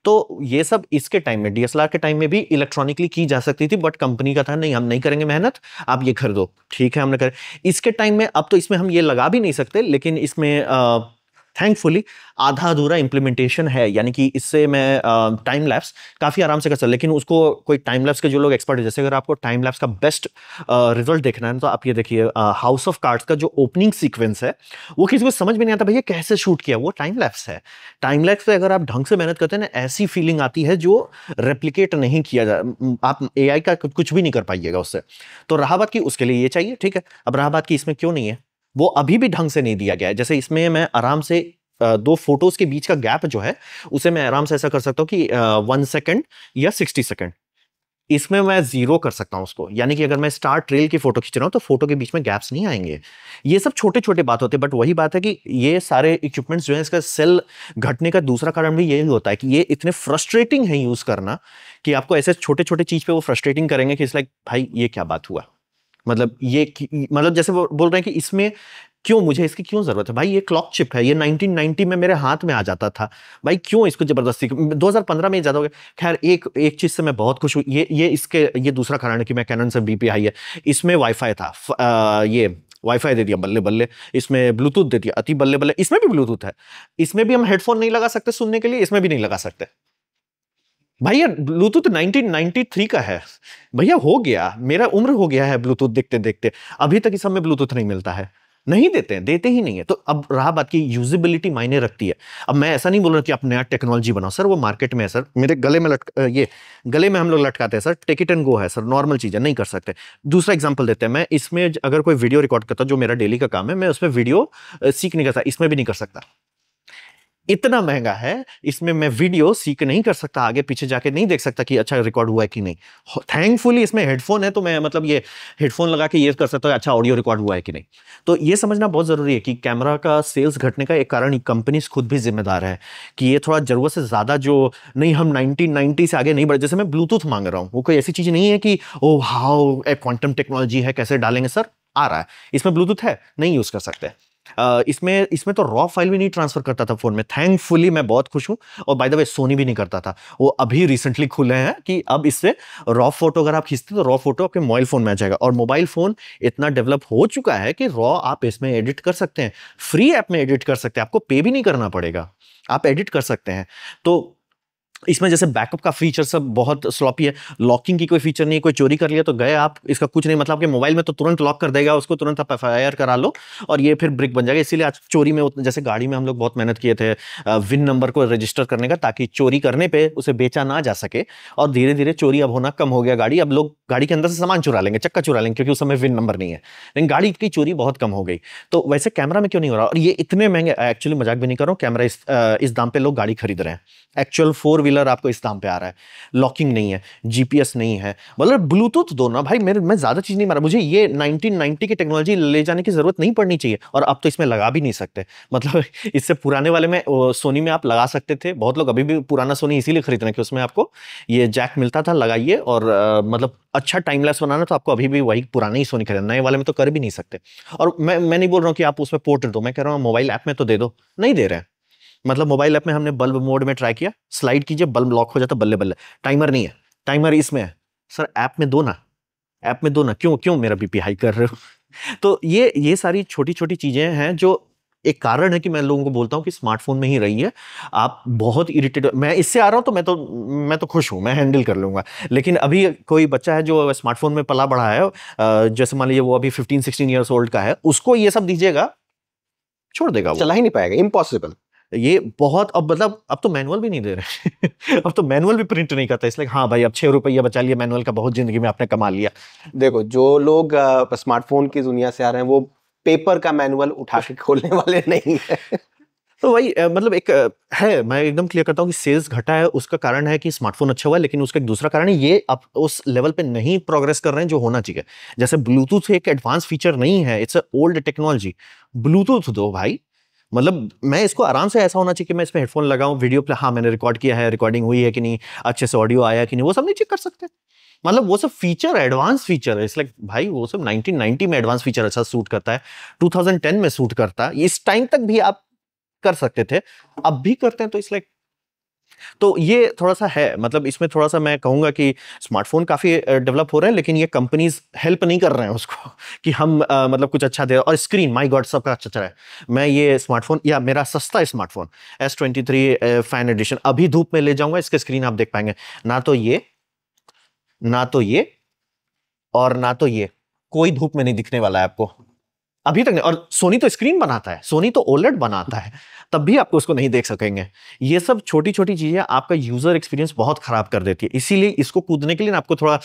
तो ये सब इसके टाइम में, डीएसएलआर के टाइम में भी इलेक्ट्रॉनिकली की जा सकती थी, बट कंपनी का था नहीं, हम नहीं करेंगे मेहनत, आप ये खरीदो। ठीक है, हमने कर। इसके टाइम में अब तो इसमें हम ये लगा भी नहीं सकते, लेकिन इसमें थैंकफुली आधा अधूरा इंप्लीमेंटेशन है, यानी कि इससे मैं टाइम लैप्स काफी आराम से कर सकता। लेकिन उसको कोई टाइम लैप्स के जो लोग एक्सपर्ट है, जैसे अगर आपको टाइम लैप्स का बेस्ट रिजल्ट देखना है, तो आप ये देखिए, हाउस ऑफ कार्ड्स का जो ओपनिंग सीक्वेंस है, वो किसी को समझ में नहीं आता भैया कैसे शूट किया, वो टाइम लैप्स है। टाइम लैप्स पे अगर आप ढंग से मेहनत करते हैं ना, ऐसी फीलिंग आती है जो रेप्लिकेट नहीं किया जा, आप एआई का कुछ भी नहीं कर पाइएगा उससे। तो रहा बात की उसके लिए ये चाहिए, ठीक है। अब रहा बात की इसमें क्यों नहीं है, वो अभी भी ढंग से नहीं दिया गया है। जैसे इसमें मैं आराम से 2 फोटोज के बीच का गैप जो है, उसे मैं आराम से ऐसा कर सकता हूं कि 1 सेकंड या 60 सेकंड, इसमें मैं 0 कर सकता हूं उसको। यानी कि अगर मैं स्टार ट्रेल की फोटो खींच रहा हूं तो फोटो के बीच में गैप्स नहीं आएंगे। ये सब छोटे छोटे बात होते हैं, बट वही बात है कि ये सारे इक्विपमेंट्स जो है, इसका सेल घटने का दूसरा कारण भी यही होता है कि ये इतने फ्रस्ट्रेटिंग है यूज करना, कि आपको ऐसे छोटे छोटे चीज पे वो फ्रस्ट्रेटिंग करेंगे कि इट्स लाइक भाई ये क्या बात हुआ। मतलब मतलब जैसे वो बोल रहे हैं कि इसमें क्यों, मुझे इसकी क्यों जरूरत है भाई, ये क्लॉक चिप है, ये 1990 में मेरे हाथ में आ जाता था भाई, क्यों इसको जबरदस्ती, 2015 में ज्यादा हो गया। खैर, एक चीज से मैं बहुत खुश हूं, ये दूसरा कारण है कि मैं कैनन से बीपी हाई है। इसमें वाईफाई था, ये वाईफाई दे दिया बल्ले बल्ले, इसमें ब्लूटूथ दे दिया अति बल्ले बल्ले, इसमें भी ब्लूटूथ है। इसमें भी हम हेडफोन नहीं लगा सकते सुनने के लिए, इसमें भी नहीं लगा सकते भैया। ब्लूटूथ 1993 का है भैया, हो गया, मेरा उम्र हो गया है ब्लूटूथ देखते देखते, अभी तक इस सब में ब्लूटूथ नहीं मिलता है। नहीं देते हैं, देते ही नहीं है। तो अब रहा बात की यूजिबिलिटी मायने रखती है। अब मैं ऐसा नहीं बोल रहा कि आप नया टेक्नोलॉजी बनाओ सर, वो मार्केट में है सर, मेरे गले में ये गले में हम लोग लटकाते हैं sir, take it and go है सर, नॉर्मल चीज है, नहीं कर सकते। दूसरा एग्जांपल देते हैं, मैं इसमें अगर कोई वीडियो रिकॉर्ड करता, जो मेरा डेली का काम है, मैं उसमें वीडियो सीख नहीं करता, इसमें भी नहीं कर सकता। इतना महंगा है, इसमें मैं वीडियो सीख नहीं कर सकता, आगे पीछे जाके नहीं देख सकता कि अच्छा रिकॉर्ड हुआ है कि नहीं। थैंकफुली इसमें हेडफोन है, तो मैं मतलब ये हेडफोन लगा के ये कर सकता हूँ अच्छा ऑडियो रिकॉर्ड हुआ है कि नहीं। तो ये समझना बहुत जरूरी है कि कैमरा का सेल्स घटने का एक कारण कंपनीज खुद भी जिम्मेदार है, कि ये थोड़ा जरूरत से ज्यादा जो, नहीं हम 1990 से आगे नहीं बढ़े। जैसे मैं ब्लूटूथ मांग रहा हूँ, वो कोई ऐसी चीज नहीं है कि ओ हाउ ए क्वांटम टेक्नोलॉजी है, कैसे डालेंगे सर, आ रहा है, इसमें ब्लूटूथ है, नहीं यूज कर सकते। इसमें तो रॉ फाइल भी नहीं ट्रांसफर करता था फोन में, थैंकफुली मैं बहुत खुश हूं। और बाय द वे सोनी भी नहीं करता था, वो अभी रिसेंटली खुले हैं कि अब इससे रॉ फोटो अगर आप खींचते तो रॉ फोटो आपके मोबाइल फोन में आ जाएगा। और मोबाइल फोन इतना डेवलप हो चुका है कि रॉ आप इसमें एडिट कर सकते हैं, फ्री ऐप में एडिट कर सकते हैं, आपको पे भी नहीं करना पड़ेगा, आप एडिट कर सकते हैं। तो इसमें जैसे बैकअप का फीचर सब बहुत स्लॉपी है, लॉकिंग की कोई फीचर नहीं है, कोई चोरी कर लिया तो गए आप, इसका कुछ नहीं, मतलब आपके मोबाइल में तो तुरंत लॉक कर देगा उसको, तुरंत आप एफआईआर करा लो और ये फिर ब्रिक बन जाएगा। इसीलिए आज चोरी में जैसे गाड़ी में हम लोग बहुत मेहनत किए थे विन नंबर को रजिस्टर करने का, ताकि चोरी करने पे उसे बेचा ना जा सके। और धीरे धीरे चोरी अब होना कम हो गया गाड़ी, अब लोग गाड़ी के अंदर से सामान चुरा लेंगे, चक्का चुरा लेंगे, क्योंकि उस समय विन नंबर नहीं है, लेकिन गाड़ी की चोरी बहुत कम हो गई। तो वैसे कैमरा में क्यों नहीं हो रहा, और ये इतने महंगे, एक्चुअली मजाक भी नहीं कर रहा हूँ, कैमरा इस दाम पे लोग गाड़ी खरीद रहे हैं, एक्चुअल 4 व्हीलर आपको इस दाम पे आ रहा है, लॉकिंग नहीं है, जीपीएस नहीं है, मतलब ब्लूटूथ दो ना भाई, मैं ज्यादा चीज नहीं मारा, मुझे ये 1990 की टेक्नोलॉजी ले जाने की जरूरत नहीं पड़नी चाहिए। और अब तो इसमें लगा भी नहीं सकते, मतलब इससे पुराने वाले में सोनी में आप लगा सकते थे, बहुत लोग अभी भी पुराना सोनी इसीलिए खरीद रहे हैं कि उसमें आपको ये जैक मिलता था, लगाइए, और मतलब अच्छा टाइम लैप्स बनाना तो आपको अभी भी वही पुराने ही सोनी खरीदना, नए वाले में तो कर भी नहीं सकते। और मैं नहीं बोल रहा हूँ कि आप उसमें पोर्ट दो, मैं कह रहा हूँ मोबाइल ऐप में तो दे दो, नहीं दे रहे हैं। मतलब मोबाइल ऐप में हमने बल्ब मोड में ट्राई किया, स्लाइड कीजिए बल्ब लॉक हो जाता, बल्ले बल्ले, टाइमर नहीं है, टाइमर इसमें है सर, ऐप में दो ना, ऐप में दो ना, क्यों क्यों मेरा बीपी हाई कर रहे हो। तो ये सारी छोटी छोटी चीजें हैं जो एक कारण है कि मैं लोगों को बोलता हूं कि स्मार्टफोन में ही रहिए। आप बहुत इरिटेट, मैं इससे आ रहा हूं तो मैं तो खुश हूं, मैं हैंडल कर लूंगा। लेकिन अभी कोई बच्चा है जो स्मार्टफोन में पला बढ़ा है, जैसे मान लीजिए वो अभी 15-16 ईयर्स ओल्ड का है, उसको ये सब दीजिएगा, छोड़ देगा, वो चला ही नहीं पाएगा, इम्पॉसिबल। ये बहुत, अब मतलब अब तो मैनुअल भी नहीं दे रहे अब तो मैनुअल भी प्रिंट नहीं करता, इसलिए हाँ भाई अब 6 रुपया बचा लिया मैनुअल का, बहुत जिंदगी में आपने कमा लिया। देखो, जो लोग स्मार्टफोन की दुनिया से आ रहे हैं वो पेपर का मैनुअल उठा के खोलने वाले नहीं है। तो वही मतलब एक है, मैं एकदम क्लियर करता हूँ कि सेल्स घटा है, उसका कारण है कि स्मार्टफोन अच्छा हुआ है, लेकिन उसका एक दूसरा कारण है ये आप उस लेवल पे नहीं प्रोग्रेस कर रहे हैं जो होना चाहिए। जैसे ब्लूटूथ एक एडवांस फीचर नहीं है, it's a old technology. Bluetooth दो भाई, मतलब मैं इसको आराम से ऐसा होना चाहिए कि मैं इसमें हेडफोन लगाऊं, वीडियो पे हाँ मैंने रिकॉर्ड किया है, रिकॉर्डिंग हुई है कि नहीं, अच्छे से ऑडियो आया कि नहीं, वो सब नहीं चेक कर सकते। मतलब वो सब फीचर एडवांस फीचर है, इसलिए भाई वो सब 1990 में एडवांस फीचर अच्छा सूट करता है, 2010 में सूट करता है, इस टाइम तक भी आप कर सकते थे, अब भी करते हैं, तो इसलिए तो ये थोड़ा सा है, मतलब इसमें थोड़ा सा मैं कहूंगा कि स्मार्टफोन काफी डेवलप हो रहे हैं, लेकिन ये कंपनीज हेल्प नहीं कर रहे हैं उसको कि हम मतलब कुछ अच्छा दे। और स्क्रीन माय गॉड सबका अच्छा चल रहा है। मैं ये स्मार्टफोन या मेरा सस्ता स्मार्टफोन S23 फैन एडिशन अभी धूप में ले जाऊंगा, इसके स्क्रीन आप देख पाएंगे, ना तो ये, ना तो ये, और ना तो ये, कोई धूप में नहीं दिखने वाला है आपको अभी तक नहीं। और सोनी तो स्क्रीन बनाता है, सोनी तो ओलेड बनाता है, तब भी आपको उसको नहीं देख सकेंगे। ये सब छोटी छोटी चीजें आपका यूजर एक्सपीरियंस बहुत खराब कर देती है, इसीलिए इसको कूदने के लिए ना आपको थोड़ा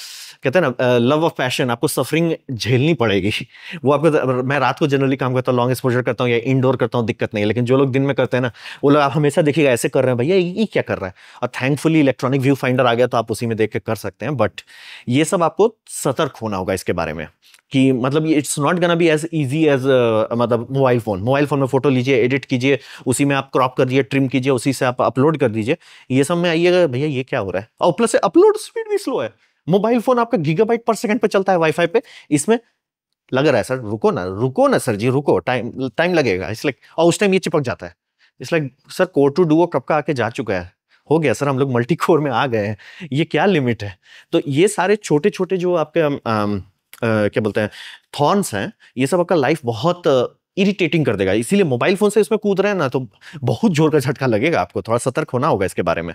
कहते हैं ना लव ऑफ पैशन, आपको सफरिंग झेलनी पड़ेगी। वो आपको, मैं रात को जनरली काम करता हूँ, लॉन्ग एक्सपोजर करता हूँ या इंडोर करता हूँ, दिक्कत नहीं है, लेकिन जो लोग दिन में करते हैं ना, वो लोग आप हमेशा देखिएगा ऐसे कर रहे हैं, भैया ये क्या कर रहा है। और थैंकफुली इलेक्ट्रॉनिक व्यू फाइंडर आ गया, तो आप उसी में देख के कर सकते हैं, बट ये सब आपको सतर्क होना होगा इसके बारे में कि मतलब it's not gonna be as easy as मतलब मोबाइल फोन में फोटो लीजिए, एडिट कीजिए, उसी में आप क्रॉप कर दीजिए, ट्रिम कीजिए, उसी से आप अपलोड कर दीजिए। ये सब में आइएगा भैया ये क्या हो रहा है, और प्लस से अपलोड स्पीड भी स्लो है। मोबाइल फोन आपका गीगाबाइट पर सेकंड पे चलता है वाईफाई पे, इसमें लग रहा है सर रुको ना सर जी रुको, टाइम टाइम लगेगा, इसलिए और उस टाइम ये चिपक जाता है, इसलिए सर कोर टू डुओ कब का आके जा चुका है, हो गया सर, हम लोग मल्टी कोर में आ गए हैं, ये क्या लिमिट है। तो ये सारे छोटे छोटे जो आपके क्या बोलते हैं थॉर्न्स हैं, ये सब आपका लाइफ बहुत इरिटेटिंग कर देगा, इसीलिए मोबाइल फोन से इसमें कूद रहे हैं ना, तो बहुत जोर का झटका लगेगा आपको, थोड़ा सतर्क होना होगा इसके बारे में।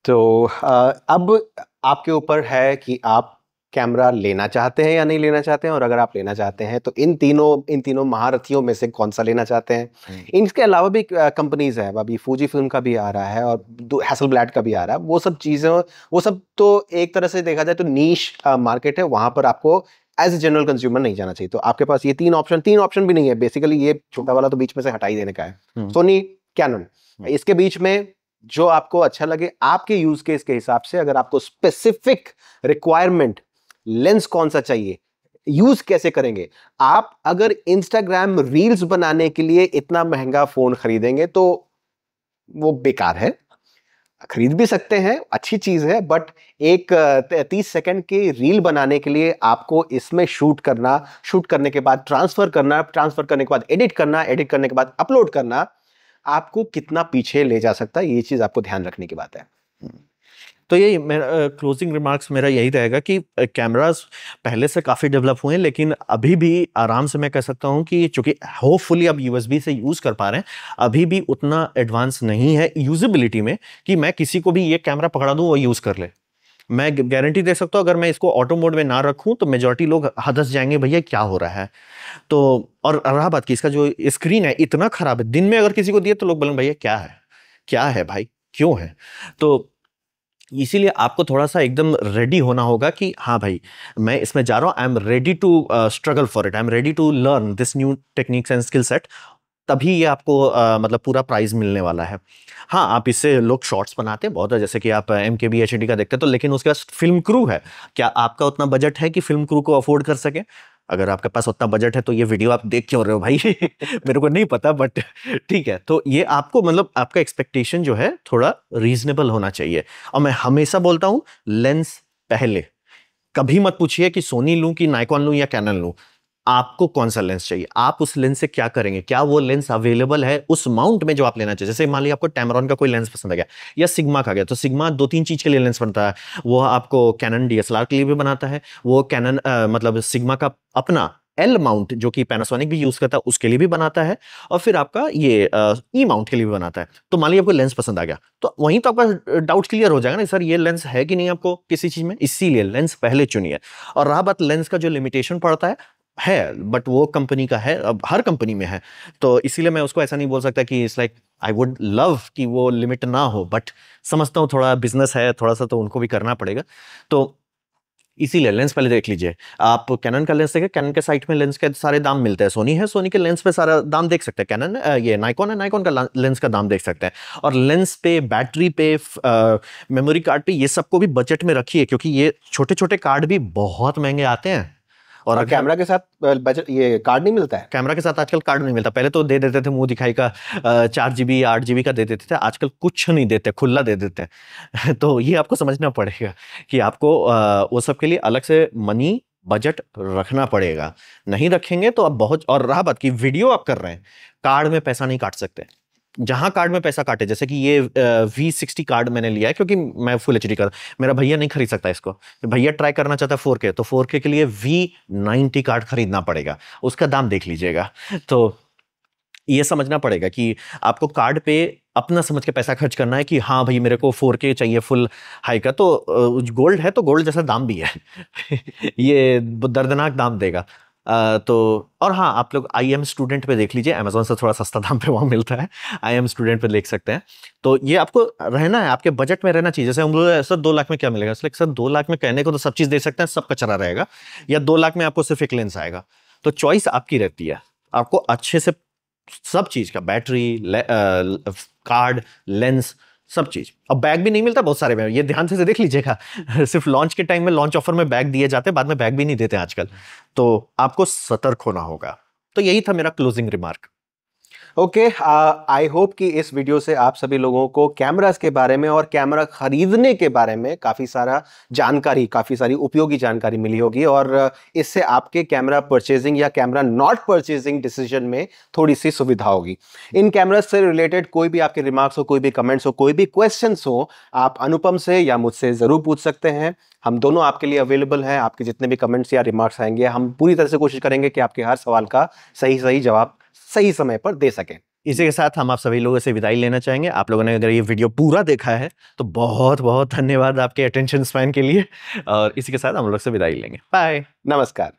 तो अब आपके ऊपर है कि आप कैमरा लेना चाहते हैं या नहीं लेना चाहते हैं, और अगर आप लेना चाहते हैं तो इन तीनों महारथियों में से कौन सा लेना चाहते हैं। इनके अलावा भी कंपनीज है, अभी फूजी फिल्म का भी आ रहा है और हैसलब्लैड का भी आ रहा है, वो सब चीज़ें, वो सब तो एक तरह से देखा जाए तो नीश मार्केट है, वहां पर आपको एज ए जनरल कंज्यूमर नहीं जाना चाहिए। तो आपके पास ये तीन ऑप्शन भी नहीं है बेसिकली, ये छोटा वाला तो बीच में से हटा ही देने का है, सोनी कैनन, इसके बीच में जो आपको अच्छा लगे आपके यूज केस के हिसाब से। अगर आपको स्पेसिफिक रिक्वायरमेंट लेंस कौन सा चाहिए, यूज कैसे करेंगे आप, अगर इंस्टाग्राम रील्स बनाने के लिए इतना महंगा फोन खरीदेंगे तो वो बेकार है। खरीद भी सकते हैं, अच्छी चीज है, बट एक 30 सेकंड के रील बनाने के लिए आपको इसमें शूट करने के बाद ट्रांसफर करने के बाद एडिट करने के बाद अपलोड करना, आपको कितना पीछे ले जा सकता है, ये चीज आपको ध्यान रखने की बात है। तो यही मेरा क्लोजिंग रिमार्क्स मेरा यही रहेगा कि कैमरास पहले से काफ़ी डेवलप हुए हैं, लेकिन अभी भी आराम से मैं कह सकता हूं कि चूंकि होपफुली अब यूएसबी से यूज़ कर पा रहे हैं, अभी भी उतना एडवांस नहीं है यूजेबिलिटी में कि मैं किसी को भी ये कैमरा पकड़ा दूं वो यूज़ कर ले। मैं गारंटी दे सकता हूं अगर मैं इसको ऑटो मोड में ना रखूं तो मेजॉरिटी लोग हदस जाएंगे, भैया क्या हो रहा है। तो और रहा बात कि इसका जो स्क्रीन है इतना खराब है, दिन में अगर किसी को दिए तो लोग बोलेंगे भैया क्या है भाई, क्यों है। तो इसीलिए आपको थोड़ा सा एकदम रेडी होना होगा कि हाँ भाई मैं इसमें जा रहा हूँ, I am ready to struggle for it, I am ready to learn this new techniques and skill set, तभी ये आपको मतलब पूरा प्राइज मिलने वाला है। हाँ आप इससे लोग शॉर्ट्स बनाते हैं बहुत है, जैसे कि आप MKBHD का देखते हैं, तो लेकिन उसके पास फिल्म क्रू है, क्या आपका उतना बजट है कि फिल्म क्रू को अफोर्ड कर सके। अगर आपके पास उतना बजट है तो ये वीडियो आप देख क्यों रहे हो भाई मेरे को नहीं पता, बट ठीक है। तो ये आपको मतलब आपका एक्सपेक्टेशन जो है थोड़ा रीजनेबल होना चाहिए। और मैं हमेशा बोलता हूं लेंस पहले, कभी मत पूछिए कि सोनी लूं कि नाइकॉन लूं या कैनन लूं, आपको कौन सा लेंस चाहिए, आप उस लेंस से क्या करेंगे, क्या वो लेंस अवेलेबल है उस माउंट में जो आप लेना चाहिए। जैसे मान लिया आपको टैमरॉन का कोई लेंस पसंद आ गया या सिग्मा का गया, तो सिग्मा 2-3 चीज के लिए लेंस बनता है, वो आपको कैनन DSLR के लिए भी बनाता है, वो कैनन मतलब सिग्मा का अपना एल माउंट जो कि पैनासोनिक भी यूज करता है उसके लिए भी बनाता है, और फिर आपका ये ई माउंट के लिए भी बनाता है। तो मान लीजिए आपको लेंस पसंद आ गया तो वहीं तो आपका डाउट क्लियर हो जाएगा ना सर ये लेंस है कि नहीं आपको किसी चीज में, इसीलिए लेंस पहले चुनिए। और रहा बात लेंस का जो लिमिटेशन पड़ता है, है, बट वो कंपनी का है, अब हर कंपनी में है, तो इसीलिए मैं उसको ऐसा नहीं बोल सकता कि it's like I would love कि वो लिमिट ना हो, बट समझता हूँ थोड़ा बिजनेस है, थोड़ा सा तो उनको भी करना पड़ेगा। तो इसीलिए लेंस पहले देख लीजिए। आप कैनन का लेंस देखें, कैनन के साइट में लेंस के सारे दाम मिलते हैं। सोनी है, सोनी के लेंस पे सारा दाम देख सकते हैं। कैनन ये नाइकॉन है, नाइकॉन का लेंस का दाम देख सकते हैं। और लेंस पे, बैटरी पे, मेमोरी कार्ड पे, ये सबको भी बजट में रखिए, क्योंकि ये छोटे छोटे कार्ड भी बहुत महंगे आते हैं। और और अगर कैमरा के साथ बजट ये कार्ड नहीं मिलता है? कैमरा के साथ आजकल कार्ड नहीं मिलता। पहले तो दे देते थे मुंह दिखाई का 4 GB 8 GB का दे देते थे, आजकल कुछ नहीं देते, खुला दे देते हैं। तो ये आपको समझना पड़ेगा कि आपको वो सब के लिए अलग से मनी बजट रखना पड़ेगा। नहीं रखेंगे तो आप बहुत, और रहा बात की वीडियो आप कर रहे हैं, कार्ड में पैसा नहीं काट सकते। जहां कार्ड में पैसा काटे, जैसे कि ये V60 कार्ड मैंने लिया है क्योंकि मैं फुल एचडी का, मेरा भैया नहीं खरीद सकता इसको, भैया ट्राई करना चाहता है 4K, तो 4K के लिए V90 कार्ड खरीदना पड़ेगा, उसका दाम देख लीजिएगा। तो ये समझना पड़ेगा कि आपको कार्ड पे अपना समझ के पैसा खर्च करना है कि हाँ भाई मेरे को 4K चाहिए फुल हाई का, तो गोल्ड है तो गोल्ड जैसा दाम भी है। ये दर्दनाक दाम देगा। तो और हाँ, आप लोग IM स्टूडेंट पे देख लीजिए, अमेजोन से थोड़ा सस्ता दाम पे वहाँ मिलता है, IM स्टूडेंट पे देख सकते हैं। तो ये आपको रहना है, आपके बजट में रहना चाहिए। जैसे हम लोग सर 2 लाख में क्या मिलेगा, सर 2 लाख में कहने को तो सब चीज़ दे सकते हैं, सब कचरा रहेगा, या 2 लाख में आपको सिर्फ एक लेंस आएगा। तो चॉइस आपकी रहती है, आपको अच्छे से सब चीज का, बैटरी, कार्ड, लेंस, सब चीज। अब बैग भी नहीं मिलता बहुत सारे में, ये ध्यान से देख लीजिएगा। सिर्फ लॉन्च के टाइम में, लॉन्च ऑफर में बैग दिए जाते हैं, बाद में बैग भी नहीं देते आजकल। तो आपको सतर्क होना होगा। तो यही था मेरा closing remark. Okay, I hope कि इस वीडियो से आप सभी लोगों को कैमरास के बारे में और कैमरा खरीदने के बारे में काफ़ी सारा जानकारी, काफ़ी सारी उपयोगी जानकारी मिली होगी, और इससे आपके कैमरा परचेजिंग या कैमरा नॉट परचेजिंग डिसीजन में थोड़ी सी सुविधा होगी। इन कैमरास से रिलेटेड कोई भी आपके रिमार्क्स हो, कोई भी कमेंट्स हो, कोई भी क्वेश्चंस हो, आप अनुपम से या मुझसे ज़रूर पूछ सकते हैं। हम दोनों आपके लिए अवेलेबल हैं। आपके जितने भी कमेंट्स या रिमार्क्स आएंगे, हम पूरी तरह से कोशिश करेंगे कि आपके हर सवाल का सही सही जवाब सही समय पर दे सकें। इसी के साथ हम आप सभी लोगों से विदाई लेना चाहेंगे। आप लोगों ने अगर ये वीडियो पूरा देखा है तो बहुत बहुत धन्यवाद आपके अटेंशन स्पैन के लिए, और इसी के साथ हम लोग से विदाई लेंगे। बाय। नमस्कार।